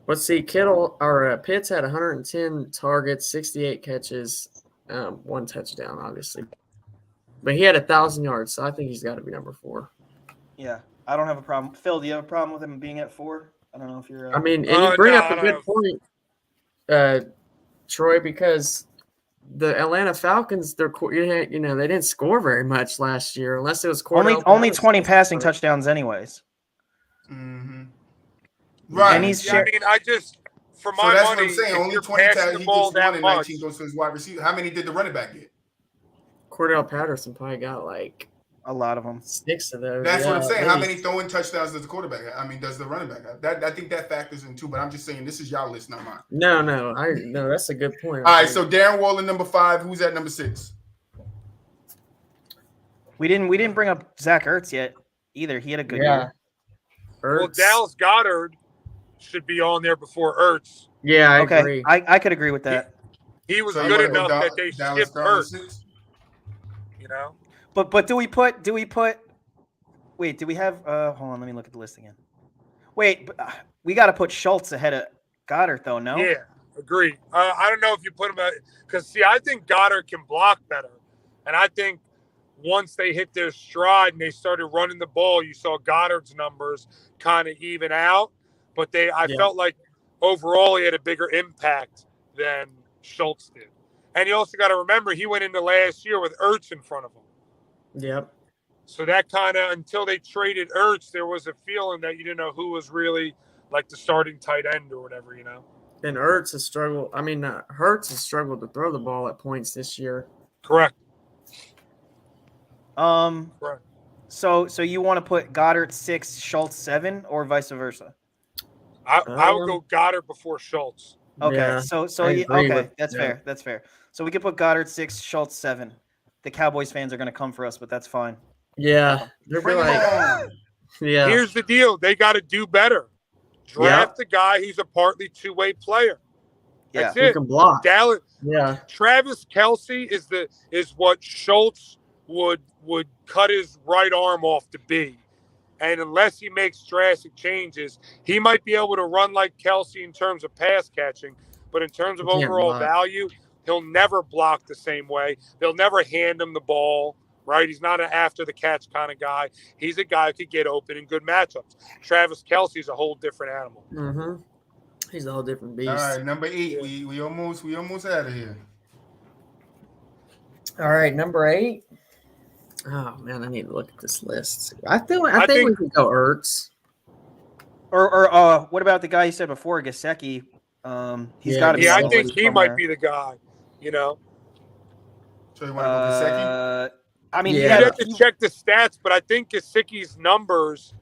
let's see, Pitts had 110 targets, 68 catches, 1 touchdown, obviously, but he had 1,000 yards, so I think he's got to be number 4. Yeah, I don't have a problem. Phil, do you have a problem with him being at 4? I don't know if you're. I mean, and you bring up a good point, Troy, because the Atlanta Falcons, they didn't score very much last year, unless it was only 20 passing touchdowns, anyways. Right. And he's I mean, for my that's money, what I'm saying. Only 20 passes. He gets 1 and 19 goes to his wide receiver. How many did the running back get? Cordell Patterson probably got like a lot of them. 6 of those. That's what I'm saying. How many throwing touchdowns does the quarterback have? I mean, does the running back have? I think that factors in too, but I'm just saying this is y'all list, not mine. No, that's a good point. All right, so Darren Waller, number 5. Who's at number 6? We didn't bring up Zach Ertz yet either. He had a good year. Well, Dallas Goedert should be on there before Ertz. Yeah, I agree. I could agree with that. He was good enough that they skipped Ertz. But do we put wait, do we have hold on, let me look at the list again. Wait, we got to put Schultz ahead of Goddard though, no? Yeah, agree. I don't know if you put him because see, I think Goddard can block better. And I think once they hit their stride and they started running the ball, you saw Goddard's numbers kind of even out. But I felt like overall he had a bigger impact than Schultz did. And you also got to remember he went into last year with Ertz in front of him. Yep. So that kind of, until they traded Ertz, there was a feeling that you didn't know who was really like the starting tight end or whatever, And Ertz has struggled. I mean, Hurts has struggled to throw the ball at points this year. Correct. Right. So you want to put Goddard 6, Schultz 7, or vice versa? I would go Goddard before Schultz. Okay, Yeah, so I agree okay, with that's that. fair. That's fair. So we could put Goddard 6, Schultz 7. The Cowboys fans are going to come for us, but that's fine. Yeah, they'll be Bring him like, on. yeah, Here's the deal. They got to do better. Draft a guy who's a partly two-way player. That's you it. can block. Dallas, Yeah, Travis Kelce is what Schultz would cut his right arm off to be. And unless he makes drastic changes, he might be able to run like Kelce in terms of pass catching. But in terms of He can't overall block. value, he'll never block the same way. They'll never hand him the ball, right? He's not an after-the-catch kind of guy. He's a guy who could get open in good matchups. Travis Kelce's a whole different animal. mm-hmm. He's a whole different beast. All right, number 8. We almost out of here. All right, number 8. Oh man, I need to look at this list. I think we can go Ertz. Or what about the guy you said before, Gesicki? He's got to be. Yeah, I solid think he somewhere. might be the guy. You know, So you want to go Gesicki? I mean, Yeah. you have to check the stats, but I think Gesicki's numbers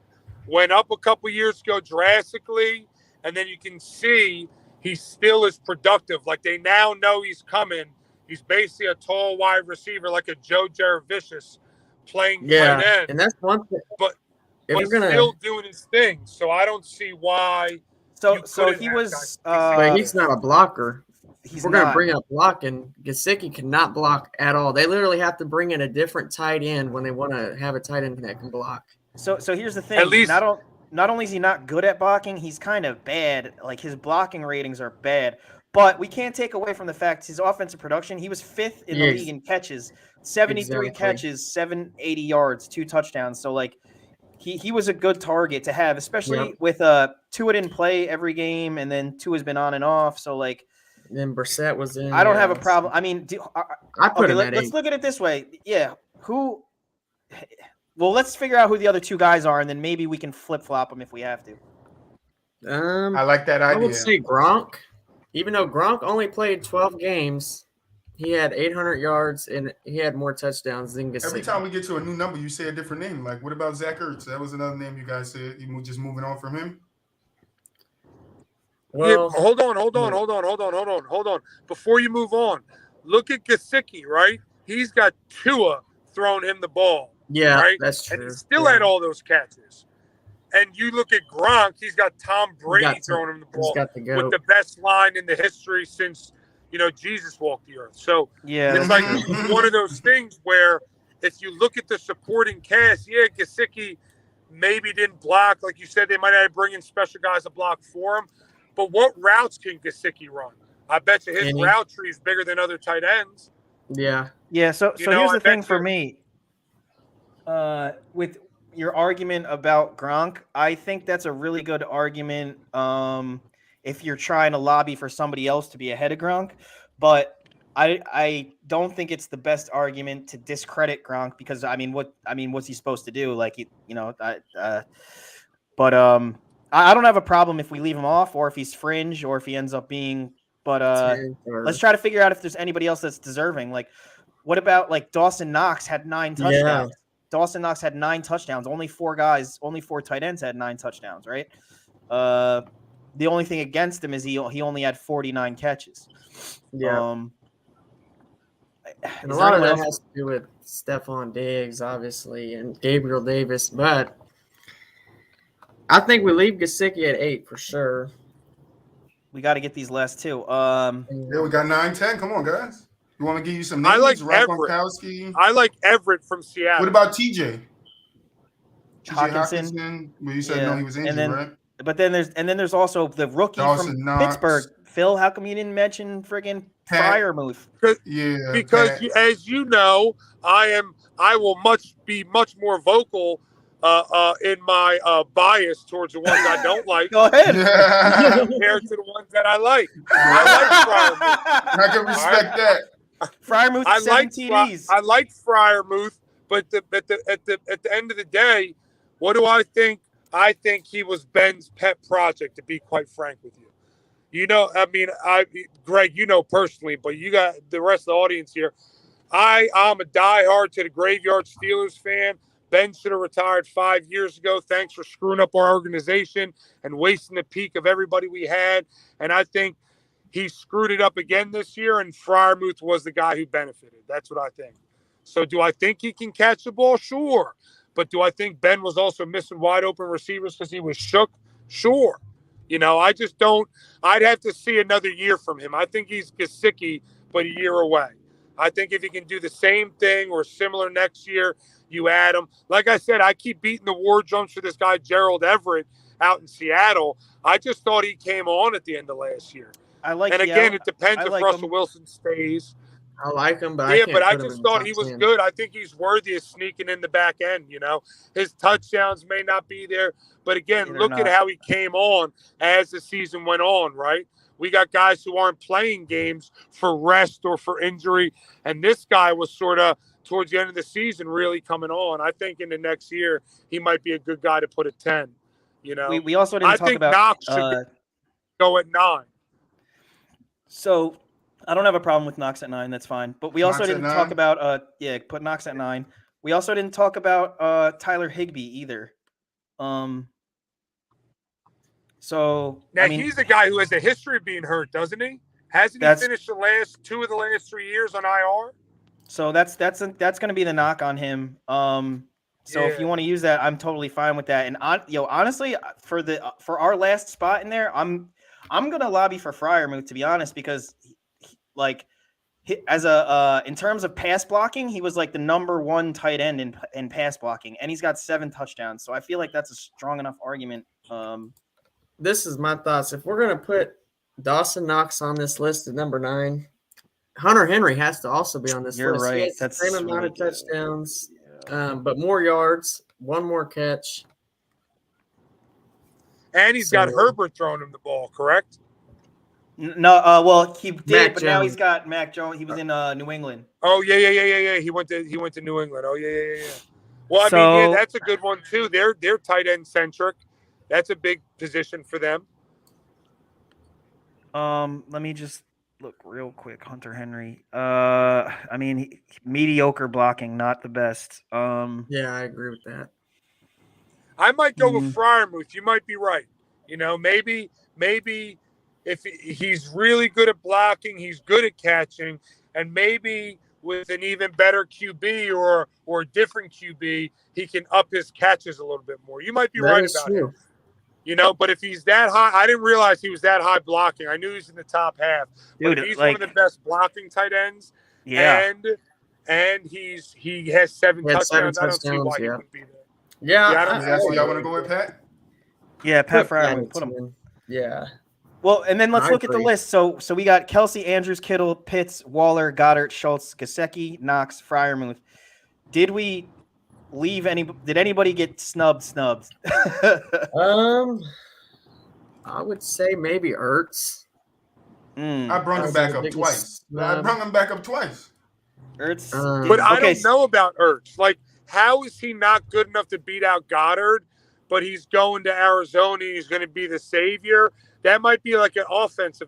went up a couple years ago drastically, and then you can see he still is productive. Like they now know he's coming. He's basically a tall wide receiver, like a Joe Jaravicious playing tight end. And that's one thing. But if he's we're gonna, still doing his thing, so I don't see why. So You so couldn't he have was. but he's not a blocker. He's We're gonna not. bring up blocking. Gesicki cannot block at all. They literally have to bring in a different tight end when they want to have a tight end that can block. So here's the thing. At least- not only is he not good at blocking, he's kind of bad. Like his blocking ratings are bad. But we can't take away from the fact his offensive production. He was 5th in the Yes. league in catches, 73 Exactly. catches, 780 yards, 2 touchdowns. So like he was a good target to have, especially with Tua didn't play every game, and then Tua's been on and off. So like Then Brissett was in. I don't have a problem. I mean, I put him at let's 8. look at it this way. Yeah, who? Well, let's figure out who the other 2 guys are, and then maybe we can flip flop them if we have to. I like that I idea. would say Gronk. Even though Gronk only played 12 games, he had 800 yards and he had more touchdowns than Gesicki. Every time we get to a new number, you say a different name. Like, what about Zach Ertz? That was another name you guys said. You just moving on from him? Well, Yeah, hold on. Before you move on, look at Gesicki, right? He's got Tua throwing him the ball. yeah, right? that's true. And he still Yeah. had all those catches. And you look at Gronk, he's got Tom Brady got throwing him the He's ball got the with goat. the best line in the history since, Jesus walked the earth. So Yeah, it's like one of those things where if you look at the supporting cast, Gesicki maybe didn't block. Like you said, they might have to bring in special guys to block for him. But what routes can Gesicki run? I bet you his Any. route tree is bigger than other tight ends. Yeah. Yeah, so You know, here's I the thing bet for you- me. With your argument about Gronk, I think that's a really good argument if you're trying to lobby for somebody else to be ahead of Gronk. But I don't think it's the best argument to discredit Gronk because what's he supposed to do? Like I don't have a problem if we leave him off or if he's fringe or if he ends up being. But let's try to figure out if there's anybody else that's deserving. Like, what about like Dawson Knox had 9 touchdowns? Yeah. Dawson Knox had 9 touchdowns. Only 4 tight ends had 9 touchdowns, right? The only thing against him is he only had 49 catches. Yeah. And a Is lot there of that anyone else? has to do with Stephon Diggs, obviously, and Gabriel Davis. But I think we leave Gesicki at 8 for sure. We got to get these last 2. Yeah, we got 9, 10. Come on, guys. You want to give you some names? I like Rob Everett. Gronkowski. I like Everett from Seattle. What about TJ? TJ Hawkinson. Hawkinson. Well, you said Yeah. no, he was And injured, then- right? But then there's also the rookie Dawson from Knox. Pittsburgh. Phil, how come you didn't mention friggin' Pat. Fryermuth? Yeah. because Pat. as you know, I will be much more vocal in my bias towards the ones I don't like Go ahead. Yeah. compared to the ones that I like. I I can respect that. Fryermuth, like 7 TDs. I like Fryermuth, but at the end of the day, what do I think? I think he was Ben's pet project, to be quite frank with you. You know, I mean, Greg, you know personally, but you got the rest of the audience here. I'm a diehard to the Graveyard Steelers fan. Ben should have retired 5 years ago. Thanks for screwing up our organization and wasting the peak of everybody we had. And I think he screwed it up again this year, and Freiermuth was the guy who benefited. That's what I think. So do I think he can catch the ball? Sure. But do I think Ben was also missing wide open receivers because he was shook? Sure. You know, I just don't – I'd have to see another year from him. I think he's Gesicki, but a year away. I think if he can do the same thing or similar next year, you add him. Like I said, I keep beating the war drums for this guy, Gerald Everett, out in Seattle. I just thought he came on at the end of last year. And again, it depends if Russell Wilson stays. I like him, but I just thought he was good. I think he's worthy of sneaking in the back end. You know, his touchdowns may not be there, but again, look at how he came on as the season went on. Right, we got guys who aren't playing games for rest or for injury, and this guy was sort of towards the end of the season really coming on. I think in the next year he might be a good guy to put at 10. You know, we also didn't talk about Knox should go at 9. So I don't have a problem with Knox at 9. That's fine. But we also didn't talk about put Knox at 9. We also didn't talk about Tyler Higbee either. So now he's a guy who has a history of being hurt, doesn't he? Hasn't he finished the last 2 of the last 3 years on IR? So that's going to be the knock on him. If you want to use that, I'm totally fine with that. And honestly, for our last spot in there, I'm gonna lobby for Freiermuth, to be honest, because in terms of pass blocking, he was like the number 1 tight end in pass blocking, and he's got 7 touchdowns. So I feel like that's a strong enough argument. This is my thoughts. If we're gonna put Dawson Knox on this list at number 9, Hunter Henry has to also be on this list. You're right. He has the same amount of touchdowns, but more yards, 1 more catch. And he's got Herbert throwing him the ball, correct? No, he did, Mac but Jones. now he's got Mac Jones. He was in New England. Oh yeah. He went to New England. Oh yeah. Well, I mean, that's a good one too. They're tight end centric. That's a big position for them. Let me just look real quick. Hunter Henry. Mediocre blocking, not the best. Yeah, I agree with that. I might go with Freiermuth. You might be right. You know, maybe if he's really good at blocking, he's good at catching, and maybe with an even better QB or a different QB, he can up his catches a little bit more. You might be right about him. You know, but if he's that high, I didn't realize he was that high blocking. I knew he was in the top half. But he's one of the best blocking tight ends. Yeah. And he has 7 touchdowns. I don't see why he wouldn't be there. Yeah. Y'all want to go with Pat? Yeah, Pat Freiermuth. Put him. Yeah. Well, and then let's look at the list. So we got Kelsey, Andrews, Kittle, Pitts, Waller, Goddard, Schultz, Gesicki, Knox, Freiermuth. Did we leave did anybody get snubbed? I would say maybe Ertz. I brought him back up twice. Ertz. But I don't know about Ertz. Like, how is he not good enough to beat out Goddard, but he's going to Arizona and he's going to be the savior? That might be like an offense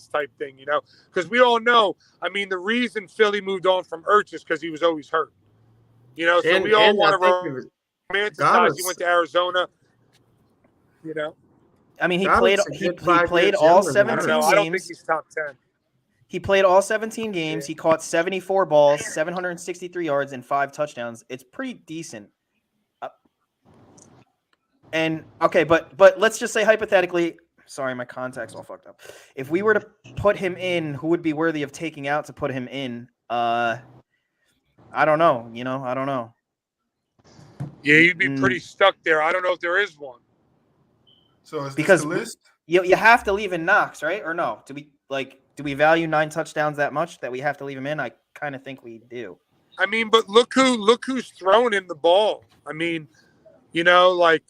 type thing, you know, because we all know, I mean, the reason Philly moved on from Ertz is because he was always hurt. You know, so we all want to romanticize he went to Arizona, you know. I mean, he played all 17 games. I don't think he's top 10. He played all 17 games. He caught 74 balls, 763 yards, and 5 touchdowns. It's pretty decent. But let's just say hypothetically, sorry, my contact's all fucked up. If we were to put him in, who would be worthy of taking out to put him in? I don't know. I don't know. Yeah, you'd be pretty stuck there. I don't know if there is one. So is this the list? You have to leave in Knox, right? Or no? Do we value 9 touchdowns that much that we have to leave him in? I kind of think we do. I mean, but look who's throwing him the ball. I mean, you know, like,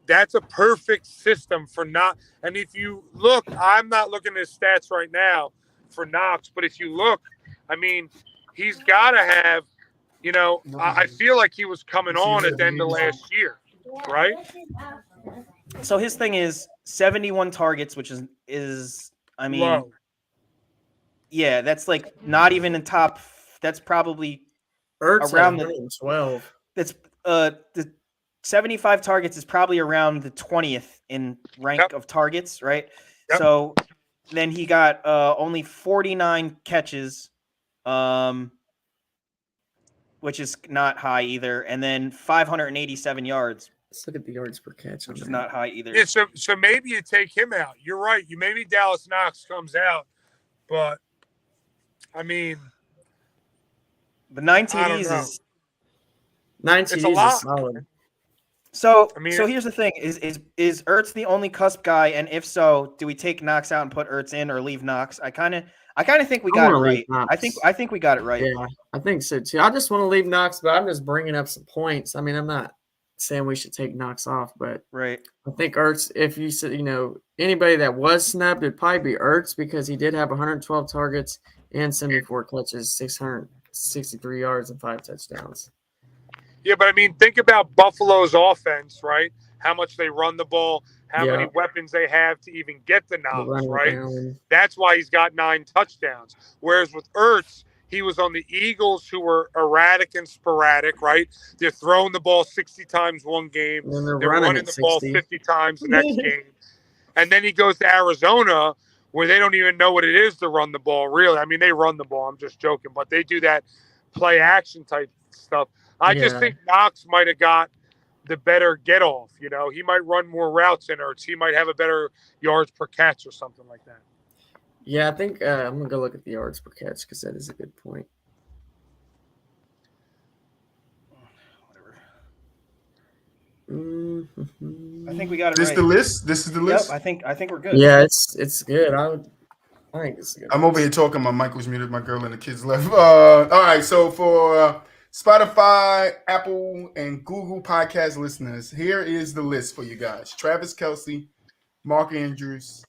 that's a perfect system for not. And if you look, I'm not looking at his stats right now for Knox, but if you look, I mean, he's got to have, you know, I feel like he was coming on at the end of last year, right? So his thing is 71 targets, which is I mean, low. Yeah, that's like not even in top that's probably Ertz around had the 112. that's the 75 targets is probably around the 20th in rank of targets, right? Yep. So then he got only 49 catches, which is not high either, and then 587 yards, Let's look at the yards per catch. which is on not high either. Yeah, so maybe you take him out. You're right. Maybe Dallas Knox comes out, but I mean, The 9 I don't TDs know. is 9 It's a TDs lot. is solid. so. I mean, So here's the thing: is Ertz the only cusp guy? And if so, do we take Knox out and put Ertz in, or leave Knox? I kind of think we I got it wanna right. leave Knox. I think we got it right. Yeah, I think so too. I just want to leave Knox, but I'm just bringing up some points. I mean, I'm not saying we should take Knox off, but Right. I think Ertz, if you said, anybody that was snubbed, it'd probably be Ertz because he did have 112 targets and 74 catches, 663 yards, and 5 touchdowns. yeah, but I mean, think about Buffalo's offense, right? How much they run the ball, how Yeah. many weapons they have to even get the The knocks, running right? down. That's why he's got 9 touchdowns. Whereas with Ertz, he was on the Eagles, who were erratic and sporadic, right? They're throwing the ball 60 times one game. And they're They're running running at the ball 60. 50 times the next game. And then he goes to Arizona, where they don't even know what it is to run the ball, really. I mean, they run the ball. I'm just joking. But they do that play action type stuff. I just Yeah. think Knox might have got the better get off. He might run more routes than Ertz. He might have a better yards per catch or something like that. Yeah, I think I'm going to go look at the yards per catch because that is a good point. I think we got it This right. the list. This is the Yep, list. I think we're good. Yeah, it's good. I think it's good. I'm over here talking. My mic was muted. My girl and the kids left. All right. So for Spotify, Apple, and Google podcast listeners, here is the list for you guys: Travis Kelce, Mark Andrews,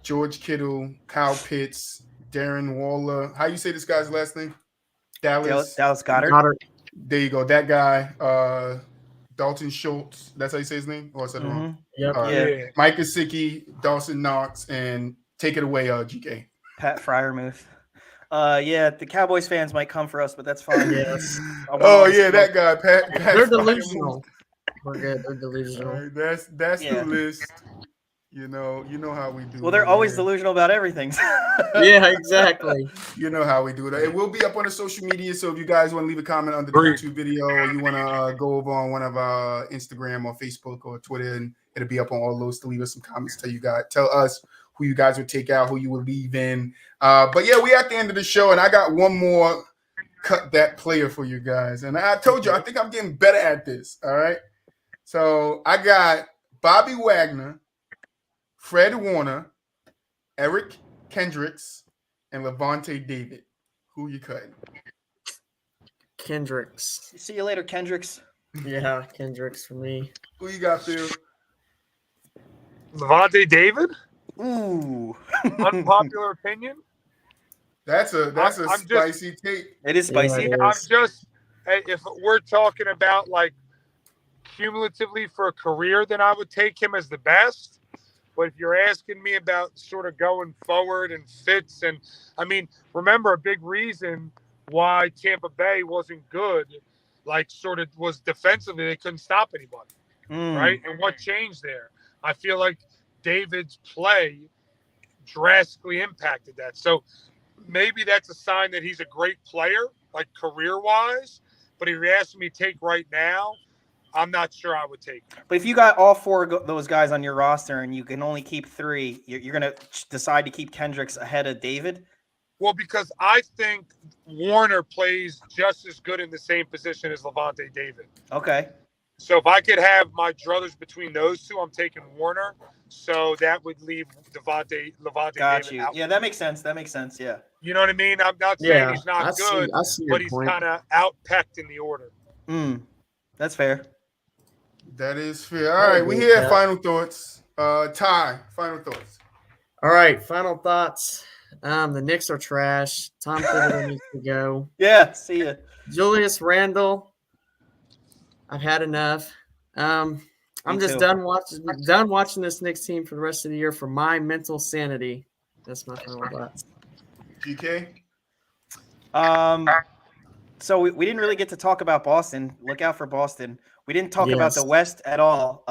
George Kittle, Kyle Pitts, Darren Waller. How you say this guy's last name? Dallas Goddard. There you go. That guy. Dalton Schultz. That's how you say his name? Or is that wrong? Yep. All right. Yeah. Mike Gesicki, Dawson Knox, and take it away, GK. Pat Fryermuth. Yeah, the Cowboys fans might come for us, but that's fine. Yes. Oh yeah, that guy, Pat. They're delusional. We're good. They're delusional. All right, that's Yeah. the list. You know how we do. Well, they're it, always man. delusional about everything. Yeah, exactly. You know how we do it. It will be up on the social media. So if you guys want to leave a comment under the Agreed. YouTube video, or you want to go over on one of our Instagram or Facebook or Twitter, and it'll be up on all those to leave us some comments. Tell us who you guys would take out, who you would leave in. But yeah, we at the end of the show, and I got one more cut that player for you guys. And I told you, I think I'm getting better at this. All right. So I got Bobby Wagner, Fred Warner, Eric Kendricks, and Levante David. Who you cutting? Kendricks. See you later, Kendricks. Yeah, Kendricks for me. Who you got, Phil? Levante David? Ooh. Unpopular opinion? That's a I'm just- spicy take. It is spicy. Yeah, it I'm is. just, if we're talking about like cumulatively for a career, then I would take him as the best. But if you're asking me about sort of going forward and fits, and I mean, remember a big reason why Tampa Bay wasn't good, like sort of was defensively, they couldn't stop anybody, right? And what changed there? I feel like David's play drastically impacted that. So maybe that's a sign that he's a great player, like career-wise. But if you're asking me to take right now, I'm not sure I would take him. But if you got all four of those guys on your roster and you can only keep three, you're going to decide to keep Kendricks ahead of David? Well, because I think Warner plays just as good in the same position as Levante David. Okay. So if I could have my druthers between those two, I'm taking Warner. So that would leave Levante Got David you. out. Yeah, that makes sense. Yeah. You know what I mean? I'm not saying Yeah, he's not good, I see your but he's point. kind of outpecked in the order. That's fair. That is fair. All right, we here at final thoughts. Ty, final thoughts. All right, final thoughts. The Knicks are trash. Tom Thibodeau needs to go. Yeah, see ya. Julius Randle, I've had enough. I'm just too. done watching this Knicks team for the rest of the year for my mental sanity. That's my final thoughts. GK? So we didn't really get to talk about Boston. Look out for Boston. We didn't talk about the Yes. West at all.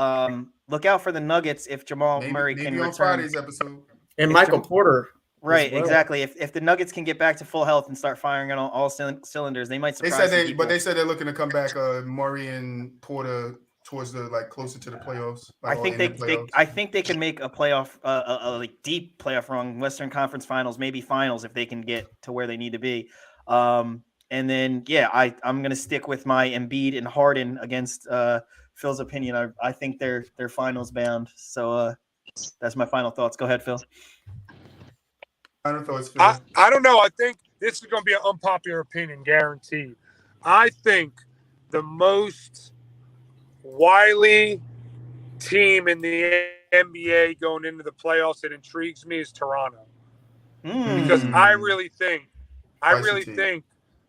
Look out for the Nuggets if Jamal Murray Maybe can on return. Friday's episode. And If Michael Jam- Porter. Right, well. exactly. If the Nuggets can get back to full health and start firing on all cylinders, they might They surprise said some people. but they said they're looking to come back. Murray and Porter towards the closer to the playoffs. I think I think they can make a playoff, a like deep playoff run, Western Conference Finals, maybe Finals if they can get to where they need to be. And then I'm gonna stick with my Embiid and Harden against Phil's opinion. I think they're finals bound. So that's my final thoughts. Go ahead, Phil. Final thoughts, Phil. I don't know. I think this is going to be an unpopular opinion, guaranteed. I think the most wily team in the NBA going into the playoffs that intrigues me is Toronto. Because I really think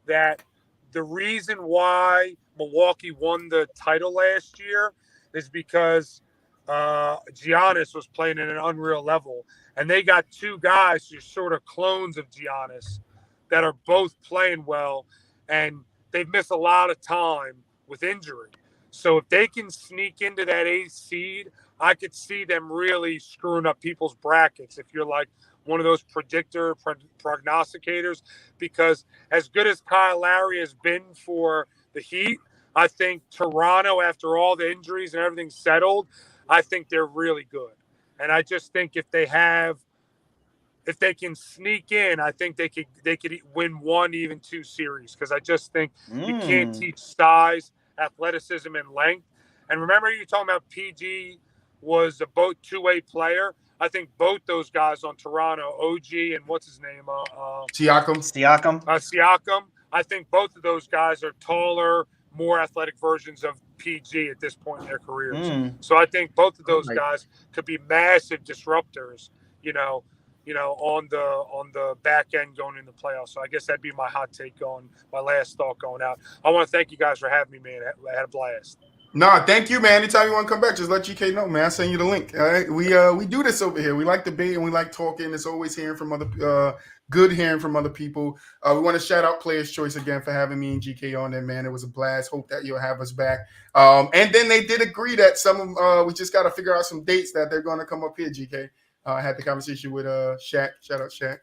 that the reason why Milwaukee won the title last year is because Giannis was playing at an unreal level. And they got two guys who are sort of clones of Giannis that are both playing well. And they've missed a lot of time with injury. So if they can sneak into that 8th seed, I could see them really screwing up people's brackets if you're like one of those prognosticators. Because as good as Kyle Lowry has been for the Heat, I think Toronto, after all the injuries and everything settled, I think they're really good. And I just think if they can sneak in, I think they could win 1, even 2 series. Because I just think you can't teach size, athleticism, and length. And remember, you talking about PG was a both two-way player. I think both those guys on Toronto, OG and what's his name, Siakam. I think both of those guys are taller, more athletic versions of PG at this point in their careers. So I think both of those guys could be massive disruptors, on the back end going in the playoffs. So I guess that'd be my hot take my last thought going out. I want to thank you guys for having me, man. I had a blast. No, thank you, man. Anytime you want to come back, just let GK know, man. I'll send you the link. All right. We do this over here. We like debate and we like talking. It's always hearing from hearing from other people. We want to shout out Players Choice again for having me and GK on there, man. It was a blast. Hope that you'll have us back. And then they did agree that we just got to figure out some dates that they're going to come up here, GK. I had the conversation with Shaq. Shout out Shaq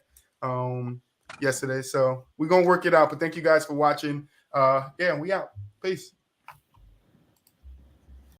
yesterday. So we're going to work it out. But thank you guys for watching. We out. Peace.